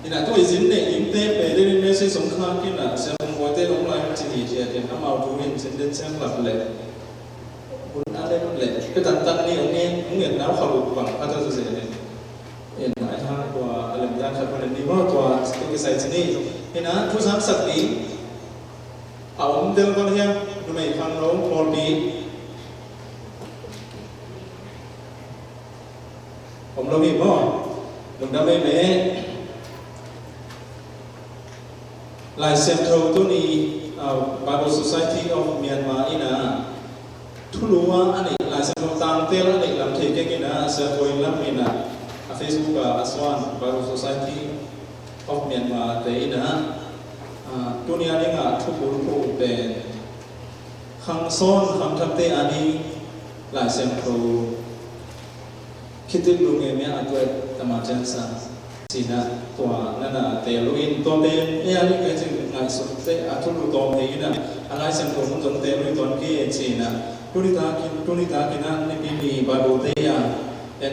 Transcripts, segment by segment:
ina to izin ne imte pe de ne se songkha ki na se mo te long lai chi ni che te amau tu in chen den chang lap le kun a le le ke tan tan ni ong nge nau khalu bang pa ta se ne en ai ha kwa alam yan khat pa ni mo to ke sai chi ni ina thu sam sak ni a om del kon hiam nu mai khang lo por bi om lo bi mo lung da me me lai central tu ni Bible Society of Myanmar ina thulua ani lai central tang tel ani lam the ke kina sa koi lam ina a Facebook aswan Bible Society of Myanmar te ina tu ni ani nga thu pul phu te khang son kham thap te ani lai centralคิดดูเงี้ยเนี่ยตัวธรรมชาติสินะตัวนั่นน่ะแต่ลูกอินตัวเป็นเนี่ยนี่ก็จึงงานสุดแต่ทุลุตัวเองนะอะไรสังคมจนเต็มด้วยตัวกี้สินะตุลิตากินนั่นนี่มีบาบูเตียเอ็น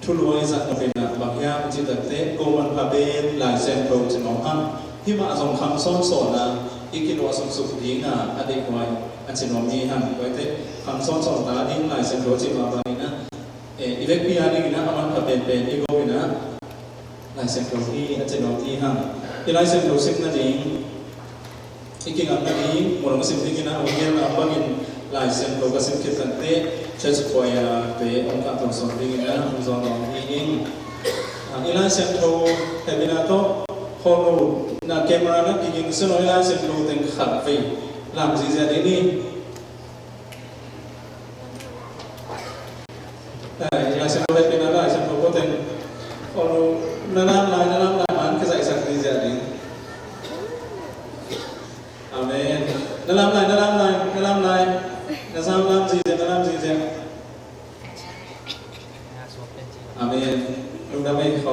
ทุลุไอ้สักเป็นนะบางอย่างจิตเตะโกมันพาเป็นหลายเซนโปรจะมองห้ามที่มาส่งคำซ้อนสอนนะอีกกิโลส่งสุขดีงาอดีตไว้อันจะมองมีห้ามไว้เตะคำซ้อนสอนตาดิ้งหลายเซนโปรจะมาบางนะอีเล็กพี่อานี่นะมันพาเป็นอีโก้นะหลายเซนโปรที่อันจะมองที่ห้ามที่หลายเซนโปรสิ่งนั้นเองอีกกิ่งอันนี้หมดสิ่งที่นะวันนี้เราบางอย่างหลายเซนโปรก็สิ่งที่ตั้งแต่ใช้สปอยเตะองค์การตรวจสอบที่นะองค์กรตรวจสอบเองอีหลายเซนโปรแต่เวลาโตพอเราหน้าแคมรานะกิ่งซึ่งอีหลายเซนโปรเต็งขัดไฟลำซีเซนนี้แต่อีหลายเซนโปรเป็นอะไรเซนโปรก็เต็งพอเราน้ำลายมันก็ใส่สักซีเซนนี้อาเมนน้ำลายซีเซนอาเมนลุงดำไม่เขา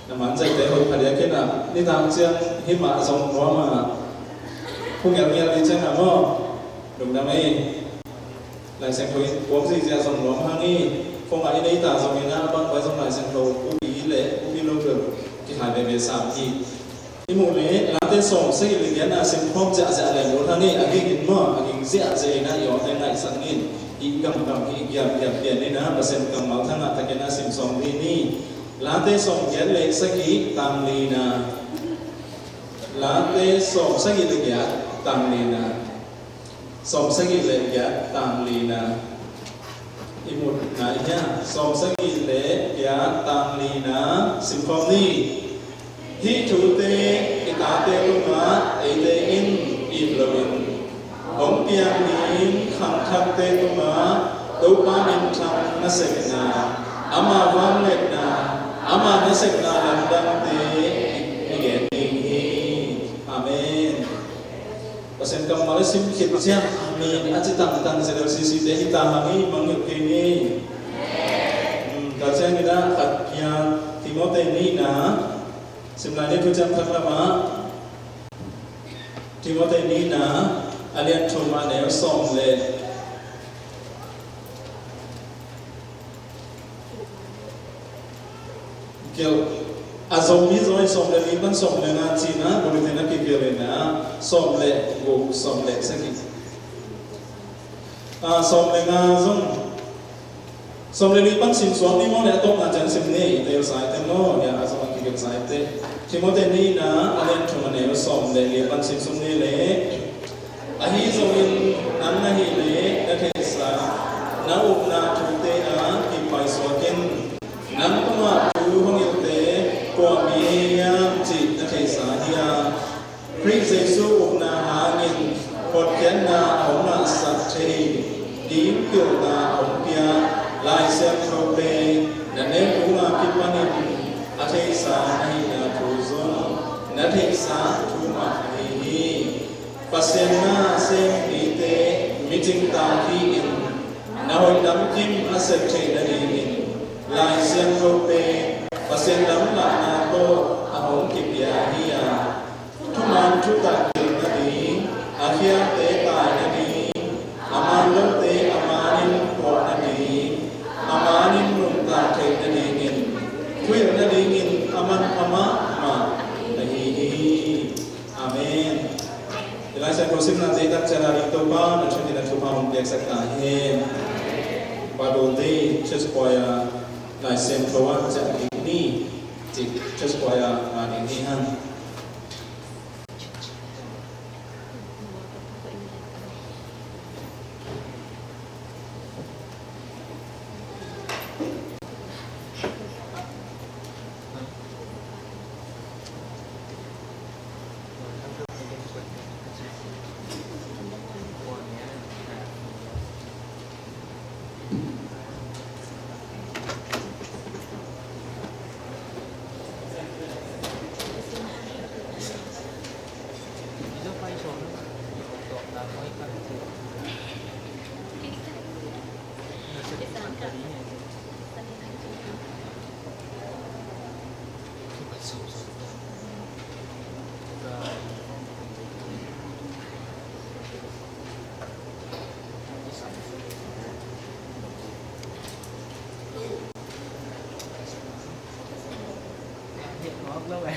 น้ำมันใจเตะหุ่นผลิตขึ้นอ่ะนี่ตามเชื่อหิมะส่งหัวมาพวกอย่างนี้อะไรเช่นอ่ะก็ลุงดำไม่หลายเซนโคอินผมสิจะส่งหัวมานี่คงอะไรในตาส่งในหน้าบ้านไว้ส่งหลายเซนโคอุบีเละอุบีโลเกอร์ที่หายไปเป็น3 ทีที่หมู่นี้หลังจากส่งสิ่งเหล่านี้นะสิ่งพร้อมจะอะไรหมดทั้งนี้อากินมั่วอากินเสียใจนะยอมแต่ไหนสักนิดอีกกำอีกอย่างเปลี่ยนนี่นะเปอร์เซ็นต์กำเอาทั้งนั้นแต่แค่นั้นสิ่งส่งนี่หลังจากส่งแค่เล็กสักกี่ตามลีนะหลังจากส่งสักกี่เล็กยะตามลีนะส่งสักกี่เล็กยะตามลีนะอีหมดไหนเนี่ยส่งสักกี่เล็กยะตามลีนะสิ่งพร้อมนี่ที่ถูเตอิตาเตลุมาเอเตอินอิบลวินผมเปียนี้ขังทับเตลุมาตุปานินทังนัสเกนาอามาวันเล็กนาอามานัสเกนาลันดังเตอิเกติฮีอาเมนภาษากรรมอะไรสิ่งคิดเสียอาเมนอาจจะตั้งเสด็จสิสิเดหิตาหังอีมังยุกินีแต่เช่นนี้นะขัดยาทิโมเตนีนะsebenarnya tu jam pertama Timothy ni na alian cuma ne song le kel azom ni zoi song le ban song le na China boleh tena kikir na song le go song le sakit song le na zong song le ni ban sim suam ni mo le tok na jan sim ni teo sai tem no ya azom kikir sai teที่มอเตนี่นะอะไรทุกมันเนี่ยส่งเลยเรียนสิ่งสุ่มนี่เลยอาฮิส่งอินนั้นนะฮิเลยนักเทศะนักอุปนาทุเตนะที่ไปสวดกินนั้นก็มาดูห้องยุเตกว่ามียามจิตนักเทศะที่อาพริกเสซูอุปนาหาเงินกดแขนนาของนาสัตเทดีมเกี่ยวนาของเปียลายเซมโทเปนั่นเองรู้มาคิดว่านี่อาเทศะนี่นะนัทธิสาธุมาฮีปัสเซนาเซมิเตมิจิงตาฮีอินนาหอยดำจิมอาเซเทนดีอินลายเซนโรเปปัสเซนดำลานาโตอาหงกิปยาฮียาทุมันทุตักกินนดีอาเคียเตตายนดีอามันลเตอามานินโกนดีอามานินมุนตาเทนดีอินคุย na dingin aman ama ma nahihi. Amen. Ila sa prosim na zetat cara rito pa na siya dinatupa mong biyak kahin. Padulti just poya na semproan sa ini just poya aninihan. Lâu rồi.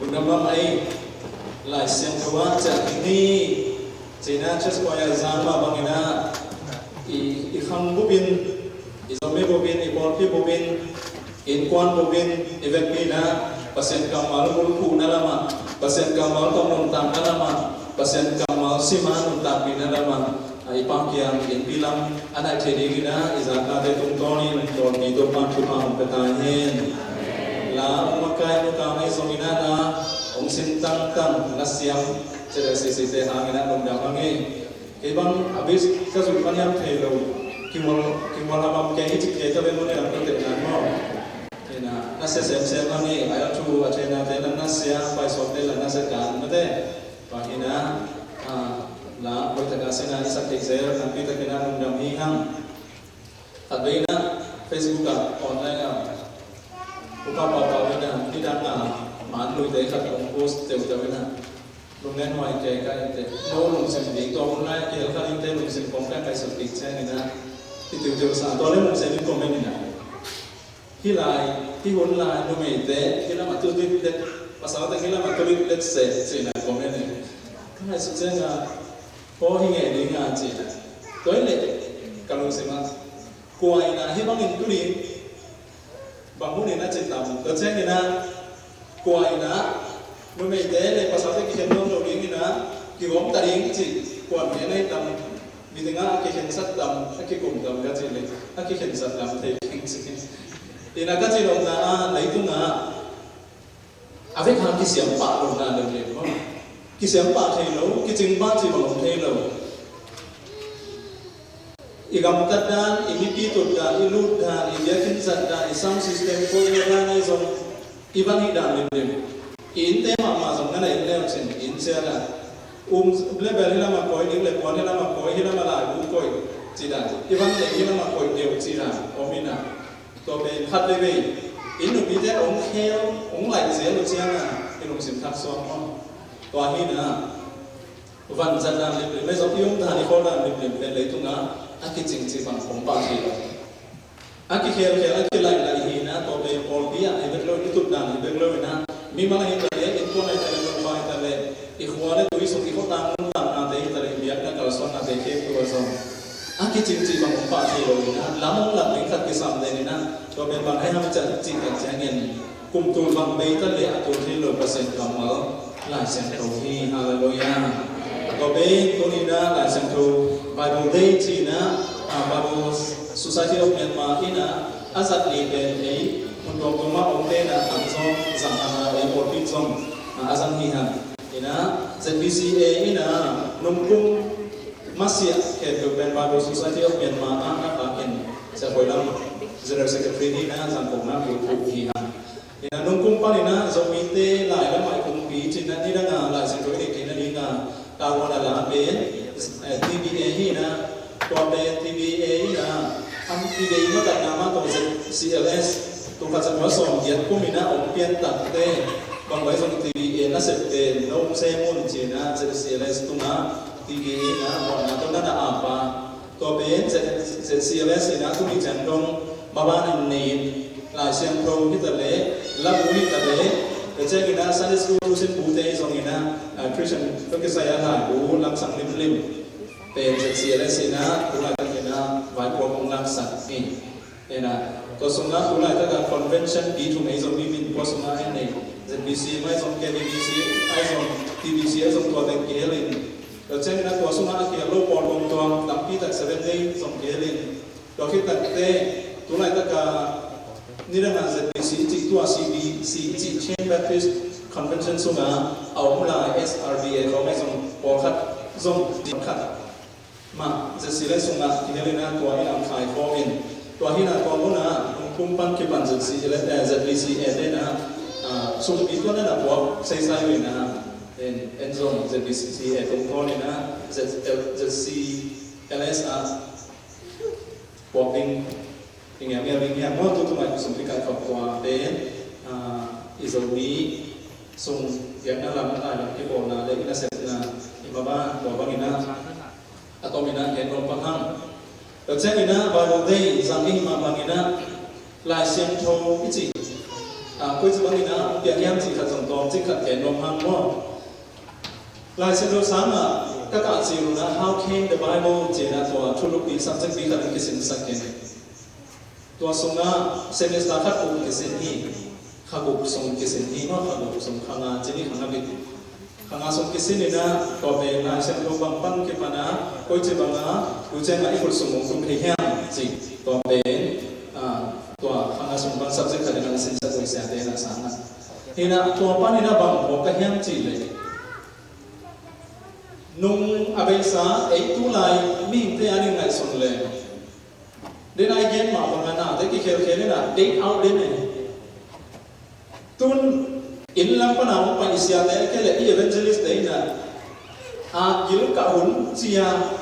คุณน้ำมันไอ้หลายเสียงเพราะว่าจากนี้จีน่าเชื่อสปอยล์จามมาบางอย่างนะอีคำบุบินอีสมัยบุบินอีบอลพี่บุบินอินควันบุบินอีเวกปีนะpasien kamal mulku nalama pasien kamal komun tam nalama pasien kamal siman tam nalama ipang kiang in bilam anak jadi gina izaka de tungtoni don di dopan tupang petahin la makai nukamai somina na ong sintang tam nasiam cere sisi te hangina nundamangi ibang abis kasulpan yang thelo kimol amam kaya hijik kaya tabe mune ang tenan mo nasi sem ni ayat tu acena tenan nasi apa esok tenan nasi kan mete bahina la berterkasih nasi sakit saya nanti terkena undang hihang adina Facebook online buka apa wina tidak mandu dekat post tewina lungen wai kayak itu no lung sen di to online kayak kali itu lung sen komplain kayak sakit saya ni na itu jauh sana tolong lung sen komen ni na hilaiที่หุ่นลายดูไม่เตะที่เรามาตุลิเล็ดภาษาแต่ที่เรามาตุลิเล็ดเสร็จจีน่ะก็ไม่เนี่ยก็ให้สุดเจ้าพอที่ไงดีงานจีน่ะตัวเล็กกำลังสิมากลัวอีน่ะที่บางอินตุลิบางคนเนี่ยน่าจะต่ำตัวเจ้าเนี่ยนะกลัวอีน่ะดูไม่เตะเลยภาษาแต่ที่เห็นน้องเราเลี้ยงนี่นะกี่ผมตัดเองจีกว่าเนี่ยในต่ำมีถึงอ่ะกี่เห็นสัตว์ต่ำอ่ะกี่กลุ่มต่ำก็จีเลยอ่ะกี่เห็นสัตว์ต่ำเท่จริงdi naga ciri orang na itu na, apa yang kisah empat orang na lebih, kisah empat helo, kisah empat ciri orang helo. Igam dan imiti dan ilut dan iyakin dan sound system ko ilan ay zong iban hidan lebih. Inte mama zong na ile option insera. Level hila makoy, level hila makoy, hila malagu koy, cira. Iban le hila makoy deo cira, omina. ตัวเป็นพัดเลยไปอินหนุ่มพี่เจ้าองเขี้ยวองไหลเสียลูกเชียงอ่ะอินหนุ่มสินทักซ้อมตัวนี้นะวันจันทร์เล็บไม่สอบยุ่งทานอีกคนละเล็บเป็นเลยตุ้งนะอากิจริงจริงฝั่งผมปาทีละอากิเขี้ยวอากิไหลหีนะตัวเป็นโอลบี้อ่ะไอ้เบลล์ที่ตุ่นด่างไอ้เบลล์นะมีมาให้แต่เล็กอินตัวในแต่เล็กลงไปแต่เล็กอีกหัวเนี่ยตัวที่สุดที่เขาตามนาเตยแต่เล็กเบียดนั่นก็ส่วนนาเตยเขี้ยวตัวส่วนอากิจริงจริงฝั่งผมปาทีเลยนะล้ำหลับถึงขัดกิสามเลยนะตัวเป็นบางให้ทำจัดจิตกับแจ้งเงินกุมตัวบางใบตะเละตัวที่เราเปอร์เซ็นต์กำมาหลายเซนโตฮีฮาเลลูยาตัวเป็นตัวนี้นะหลายเซนโตบาบูเดจีนะบาบูสุสัยที่เราเป็นมาที่นะอาศัยเป็นไอ้มันรวมตัวมาองค์เต้นะอันซองสังหารไอ้โมดิซองอาศัยนี่ฮะนี่นะ ZBCA นี่นะนุ่มกุ้งmasih kehidupan baru society of Myanmar anak akan sekolah general secretary ni na sangkong bukuhihan. Ina nungkung pa nina zomite lai na mai kung pi cina ni na lai secretary kina ni na tawa na la ben TBA hi na to ben TBA hi na am TBA ma ta nama to CLS to ka sa so yat ko mina om pian tak te bang bai so TBA na se te no se mun cina CLS tu na TBA na bona to na apa to ben CLS na tu ni chandong baban ni lai siang pro ni ta le labu ni ta leแต่เจ้ากินนะซันดิสกูรู้สึกบูเต้ส่งกินนะคริสเตียนก็คือสายอาหารบูลังสังลิมเป็นเสียเลยสินะกุหลาบกินนะไว้พวกองลังสังนี่เนี่ยนะตัวสงฆ์กุหลาบถ้าการคอนเวนชั่นดีทุกไอ้ส่งมีบินพอสงฆ์ให้ในZBCไม่ส่งแค่ BBC ไอ้ส่ง TBC ไอ้ส่งตัวเด็กเกลินแต่เจ้ากินนะตัวสงฆ์เกี่ยวกับโลกปอดวงตัวตั้งปีตั้ง7 day ส่งเกลินตัวคิดตั้งแต่กุหลาบถ้าการนี่เรื่อง ZBC จิตตัว CBC จิต Chain Baptist Convention สุงาเอาเวลา SRBA เขาไม่ส่งปอคัดส่งจิตคัดมาจะสิเลสุงาที่นี่เลยนะตัวที่นำขายฟอร์มินตัวที่น่ะตัวนู้นนะคุ้มปั้นเก็บปัน ZBC เอ็ดนะส่งปีตัวนั้นนะพวกใส่เลยนะเอ็นส่ง ZBC เอ็ดตรงตัวนี้นะ ZCLS พวกดิ้งอย่างเงี้ยเมื่อตัวใหม่สมพิการของตัวเป็นอิสระนี้ส่งอย่างนั้นเราไม่ได้ที่บอกนะเลยน่าเสร็จนะอิมาบ้านตัวบางอินะอะตอมินะเห็นลมพังหังแต่เจ้าอินะบาลูเดย์สังอิมาบางอินะลายเซียนโทอิจิ คุยจะบังนะเปียกยังจีขัดสงตอมจีขัดแกนรวมหังว่าลายเส้นเราสามก็การจีรุนะ how can the Bible เจนะตัวทุลุปี subject ปีขัดกิสินสักเกนตัวสงนะเซนส์ตาขัดอุกิสินนี้ขัดอุกสงกิสินนี้ว่าขัดอุกสงขังอาจีนี่ขังอาบิดขังอาสงกิสินนี่นะตัวเป็นลายเส้นเราบางปังเก็บมานะคุยจะบังนะดูเจนะอีกคนสมองคุณเฮียงจีตัวเป็นตัวขังอาสงบาง subject ขัดกันสินสักวิเศษเดนะสังนะที่นะตัวป้านี่นะบางหัวก็เฮียงจีเลยนุ่งอาเบซ่าไอ้ตุลายมีเตอันนี้ไงส่วนเลยเดี๋ยวไอ้เย็นมาประมาณน่ะแต่กี่เคนี่นะเด็กเอาเด่นเลยตุนอินลังปนาวไปอิสยาเล่แค่เลยอีเวนเจลิสเดย์นะยิลกะหุ่นเสีย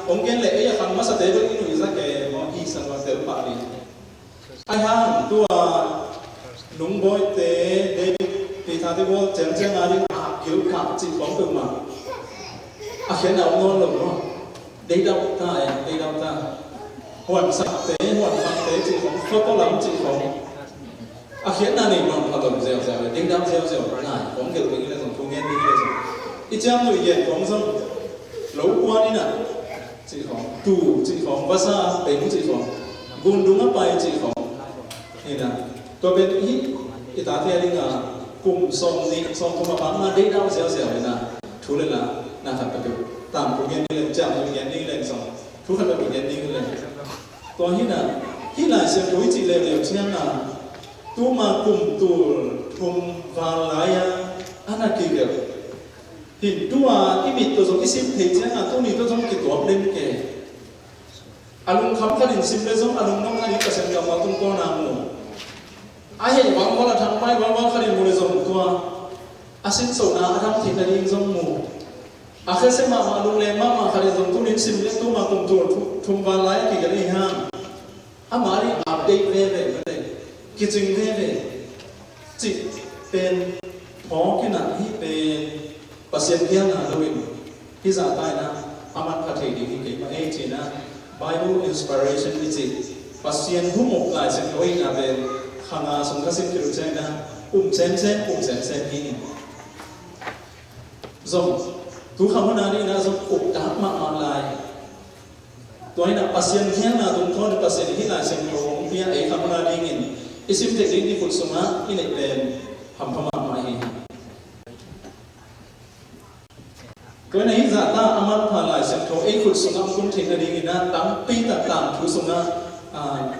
องค์แกเลยไอ้ขันมาสเตเบิลอินุอิสักแกมออีสังวัตเตอร์ปารีไอ้ห่างตัวนุ่งบอยเตเดปีธาติโวเจงเจงอาริยิลกะจิตของตัวมาอาเขียนเอาโน่นหรอได้ดาวตาได้ดาวตาหวนสักเตะหวนฟังเตะจีของเขาต้องหลังจีของอาเขียนนั่นเองมันเขาต้องเซลล์ได้ดาวเซลล์น่ะผมเกี่ยวกับเรื่องของทุ่งเงินนี่เลยอีจ้าหนุ่ยเย็นของซึ่งหลงกว่านี่น่ะจีของตู่จีของภาษาเป็นจีของกุนดุงไปจีของนี่นะตัวเป็นอีตาเทียนี่นะกลุ่มทรงนี้ทรงทุ่มพังมาได้ดาวเซลล์เลยนะทุเรศละนะครับก็ตามผู้เรียนนี่เลยจากผู้เรียนนี่เลยสองทุกคนเป็นผู้เรียนนี่เลยตัวที่น่ะที่หลายเสียงตัวจีเลยเช่นน่ะตัวมากลุ่มตัวทุ่มวาลายอันนั้นกี่เดียวที่ตัวที่มีตัวสองที่สิบเท่าเช่นน่ะตัวนี้ตัวสองกี่ตัวเล่นแก่อารมณ์คำขันสิบเลยสองอารมณ์น้องขันก็เสียงกับมาตุ้งตัวนามูอาเหตุหวังว่าเราทำไม่หวังว่าขันมูเลยสองตัวอาศินโซนาทำที่นั่นเองสองมูakhir saya maklum lema makhari tentu ni simple tu maklum tu tumbalai kigari ham amari update leve betul kijing leve cik pen pokok na hi pen pasien dia na lewin hi zatai na amat khathei di ki ma e china Bible inspiration ni cik pasien humok lai sen loi na ben khanga sungkasin kiru china sen hi zongทุกคำว่านานี่นะสมอุปถัมภ์มาออนไลน์ตัวนี้นะปัสยันเฮียนะตรงท้องปัสยันที่หลายเสียงโรงเพียไอ้คำว่านานี่เงินอิสิมเด็กที่ฝึกสมาที่ในเป็นทำพม่ามาเองตัวนี้จะตั้งอามัดผ่านหลายเสียงโรงไอ้ฝึกสมาคุณทิ้งนาดีเงินนะตั้งปีต่างๆทุกสมา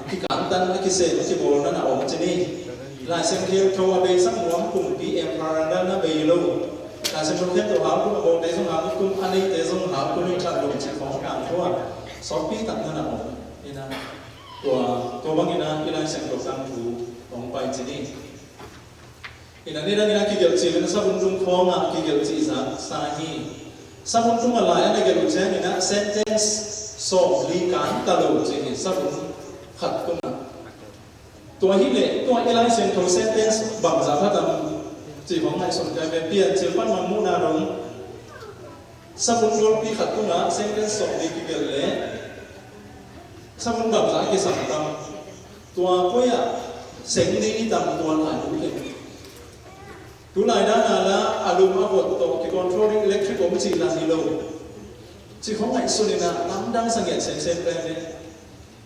ที่การตั้งนักกิจเศษที่โบราณนั่นออกมาจากนี่หลายเสียงเที่ยวโทรไปสักหัวกลุ่มพีเอ็มพาราด้านนั้นไปโลการเสนอเพื่อนตัวหาคุณบอกได้ส่งหาคุณอันนี้ได้ส่งหาคุณนี่ขัดลงเช็คของการทั่วสอบปีตัดนั่นนะผมนี่นะตัวบางนี่นะที่เราเสียงตัวตั้งถูของไปจีนี่นี่นะกี่เกี่ยวจีเป็นสับบุญจุงฟองอ่ะกี่เกี่ยวจีสาฮีสับบุญจุงอะไรอันนี้เกี่ยวเช่นนี่นะ sentence สอบลีการตลอดจีนี่สับบุญขัดคุณนะตัวที่เละตัวที่เราเสียงตัว sentence บางสาขาตามจีของนายสนใจเป็นเปลี่ยนเชื่อปั้นมันมุ่งนารงสมุนโดนปีขัดตุ้งนะเส้นเป็นสองดีกี่เกลเลยสมุนแบบสายกิสังตำตัวก็อยากเสียงนี้ตำตัวหลายรู้เลยตัวไหนด้านนั้นละอารมณ์อาบดตัวกี่ controlling electric ผมจีรันนี่โลจีของนายสนนะน้ำดังสังเกตเส้นเป็นเนี่ย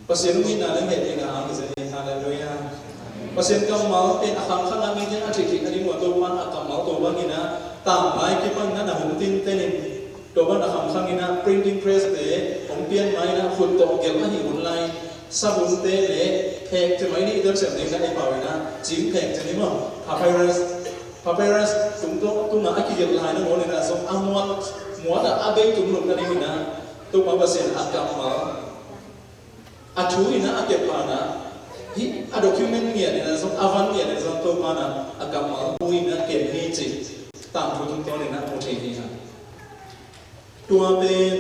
ภาษาลูกนี่น่าเล่นเห็นยังไงก็จะฮาเลลูยาpasien kamal akam khang ami jen athiki ani mo to man akamal to bangina tam mai ki pan na hum tin tenin to ban akam khangina printing press te ompian mai na khut to gel ani online sabun te le thek te mai ni idar sem ni na ai pawina jim thek te ni mo papyrus tum to tum na aki gel lai na mo ni na so amwat mo da abai tum lum na ni na to pa pasien akamal athu ina akepana hi a document ngia ni na song avan ngia ni song to mana agama hui na ken hi chi tam thu tung to ni na mo the hi ha tua ben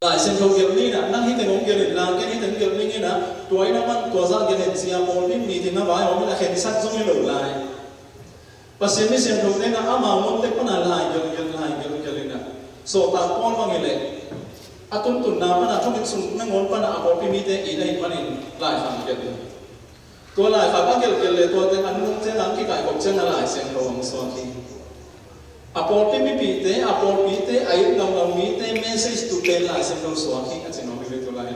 lại xem thâu nghiệp ni na nang hi te ngong nghiệp ni lang ken hi te nghiệp ni na tuai na man tua za gen sia mo ni mi ti na vai ho na khen sat song ni lo lai pasien ni xem thâu te na ama mon te pana lai gel na so ta pon bang ile atun tun na mana thong sung na ngon pana apor pi mi te i dai panin lai ham ke ตัวลายขาบ้านเกี่ยวเลยตัวเต็งอันนู้นเจ้าหลังที่ไก่กบเจ้าหน้าลายเสียงระวังสวาคีอพอลที่มีปีเตะอพอลปีเตะไอ้เรามีเตะเมสเซจตุเป็นลายเสียงระวังสวาคีอาจจะน้องมีเรื่องตัวลาย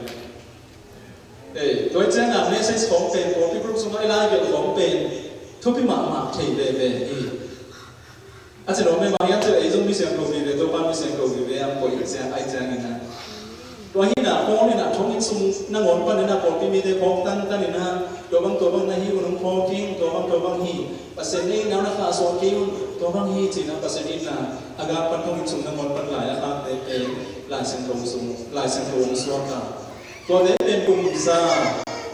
ตัวเจ้าหน้าเมสเซจของเป็นพอที่กรุ๊ปสมัยลายเกี่ยวของเป็นทุกพิมพ์ที่เบเอาจจะน้องไม่บางอย่างจะไอ้ตรงมีเสียงระวังเลยตัวบ้านมีเสียงระวังเลยอ่ะพออีกเสียงไอ้เจ้านี่นะตัวที่น่ะพอนี่น่ะท้องอินซุงนั่งวนปนนี่น่ะพอที่มีเตะพอตั้งนี่นะตัวบางนะฮิวน้องพอกิ้งตัวบางฮีปัสเซนี่น้ำนะคะสวากิ้งตัวบางฮีจีน่ะปัสเซนี่น่ะอากาศปันท้องอินซุงนั่งวนปนหลายนะครับเตะเป็นลายเส้นตรงซุงลายเส้นตรงสวาก้าตัวเตะเป็นกลุ่มซา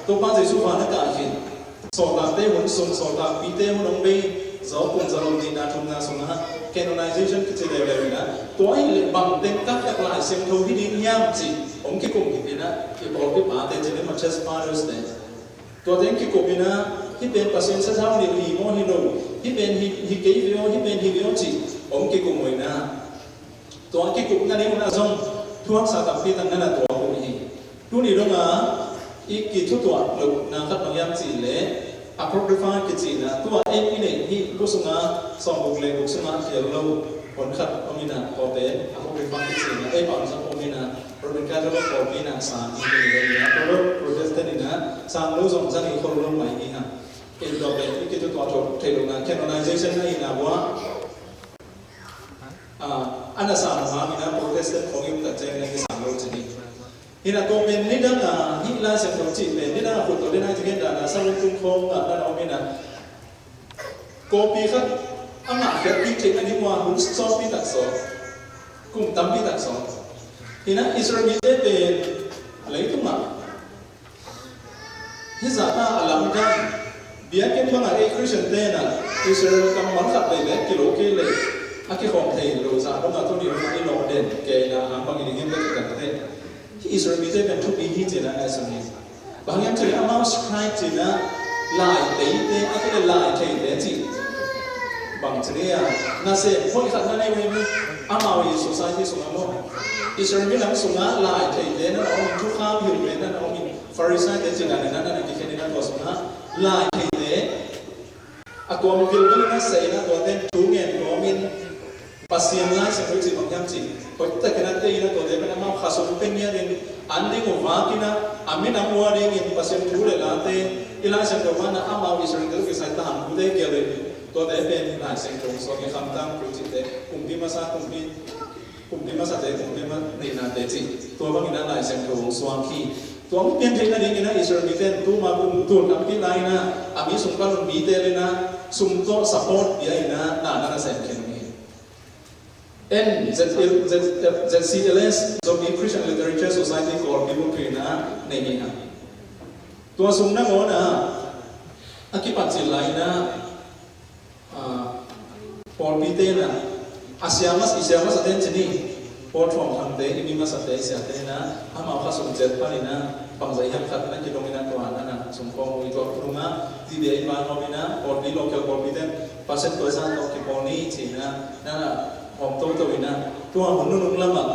ตัวบ้านจะสู้ฟันนักการหินสอบตาเตะหุ่นซุงสอบตาปีเตะหุ่นน้องเบย์จอบปุ่นจารดีน่ะทุ่งน่ะซุงนะ canonization ก็จะได้เลยนะตัวไอ้บางเต็มกักลายเส้นตรงที่ดียามจีผมคิดกลุ่มที่นะที่บอกที่มาเตะจะได้มาเชสฟาร์สเนี่ยตัวเด็กที่กลุ่มนะที่เป็นเปอร์เซ็นต์สักเท่านี้ฮีโมฮิโนที่เป็นฮิเกวิโอที่เป็นฮิวิโอจีผมคิดกลุ่มเลยนะตัวคิดกลุ่มนั้นนี่มันอาจจะทุกสาขาที่ตั้งนั้นตัวกลุ่มนี้ทุกนี้ตรงนั้นอีกกี่ตัวลูกนะครับบางอย่างจีเลยอัพโปรไฟล์กี่จีนะตัวเอ็นนี่ที่รู้สึกว่าสองบุคเลยบุคสมาเกี่ยวกับผลขัดอมินาพอเป็นอัพโปรไฟล์กี่จีนะบางสังอมินาเราเป็นการจะลดพอมีนาสารที่เป็นเลยนะเราโปรเทสต์นี่นะสารรู้สงสัยคนรุ่นใหม่นี่นะเราเป็นที่จะตัวจบเทโลนา canonization นี่นะว่าอันนั้นสารมามีนะโปรเทสต์ของยุคตัดใจในสารรู้จริงนี่นะตัวเป็นนี่ดังนี่ลายเส้นตรงจีเป็นนี่นะคนตัวนี้นะจะเห็นด้านสารตุ้งโค้งด้านอมินาโกปีครับอามาเกิดที่เทอันนี้ว่าหุ่นซ้อมปีตัดซ้อมกุ้งตั้มปีตัดซ้อมที่นั่นอิสราเอลเป็นอะไรตัวมาที่สาธารณะหลังกันเบียร์เก็บมาไอ้คริสเตียนเต้น่ะอิสราเอลกำมันขับไปเลยกิโลกิโลอากิของไทยเราจะต้องมาตัวนี้เราไม่ลงเด่นเกย์นะบางอย่างเงี้ยไม่ได้กันเต้ที่อิสราเอลเป็นทุกปีที่เจนะไอ้ส่วนนี้บางอย่างที่อามาสไครต์เจนะลายเตยเต้อากิลายไทยเต้จีบางทีเนี่ยน่าเสียพวกขัดนั่นเองอามาวิสุสัยที่สุนัขมั่วอิสราเอลนั้นสุนัขลายไทยเต้นั่นเอามีทุกข้ามหิวเลยนั่นเอามีฟาริสัยเต้จริงๆนั่นนั่นที่แค่นี้นั่นตัวสุนัขลายไทยเต้ตัวมันกินกันนั่นเสียนะตัวเต้นทุ่งเงินตัวมินปัสเซียนลายเส้นรู้จิตบางอย่างจริงเพราะแต่ขณะเต้นะตัวเต้เป็นอามาข้าสุนเป็นเนี่ยเองอันนี้ก็ว่ากินะอามินามัวเองอินปัสเซียนทุ่งเลยละเต้อีลายเส้นตัวมันอามาวิสราเอลก็ใส่ตามผู้เด็กเกลือตัวเด็กเป็นลายเส้นตรงส่วนที่คำตั้งรู้จิตเด็กกลุ่มที่มาซากลุ่มที่มาสัตย์เด็กกลุ่มที่มาในนาเด็กจิตัวบางอย่างลายเส้นตรงสว่างขี้ตัวเปลี่ยนเทคนิคนี้นะอิสราเอลเป็นตัวมาบุญตัวนับที่ไรนะอามีสุนทรมีเตเลยนะสุนทรสปอร์ตเดียนะนั่นเส้นแค่นี้ZCLS จะมี Christian Literature Society ก่อนที่บุญคืนนะในนี้นะตัวสุนนะโมนะอากิปัจจิไลนะพอปีเตนะอาเซียมัสเตนชนีพอทรอมทำเตอิมิมัสเตเสียเตนะอามาข้าสมเจ็ดปานินะบางใจยังขัดนั่นกิโลมินาตัวนั้นนะสมคงวิตัวพรุ่งนะที่เดียร์บานโนมินะพอปีโลเกลพอปีเตนภาษาตัวสั้นตัวกิโปนีจีนะนั่นแหละผมตัววินะตัวหุ่นนุ่งละมั้ง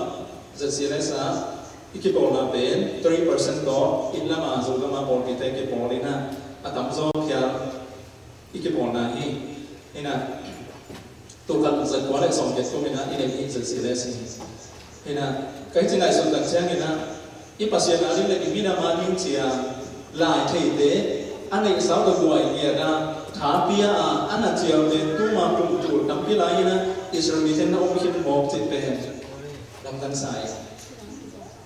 จะเสียเลยซะอีกกี่ปอนด์เป็น 3% ต่ออินละมาสุดละมาพอปีเตนกี่ปอนด์นะอาตามโซ่เพียอีกกี่ปอนด์นะนี่นะตัวกันจะกว่าได้2 ตัววินะอีกจะเสียเลยสินี่นะใครจะไหนสุดตั้งเชียงนี่นะอีปัสยานาลิเลยมีนามานิ่งเชียลายเทเตอันนี้สาวตัวเนี่ยนะถาปียอันนั้นเชียวเตตัวมาปุ่มจุดน้ำพิลายนะอิสราเอลเนี่ยองค์หินหมอกจิตเป็นลำกันสาย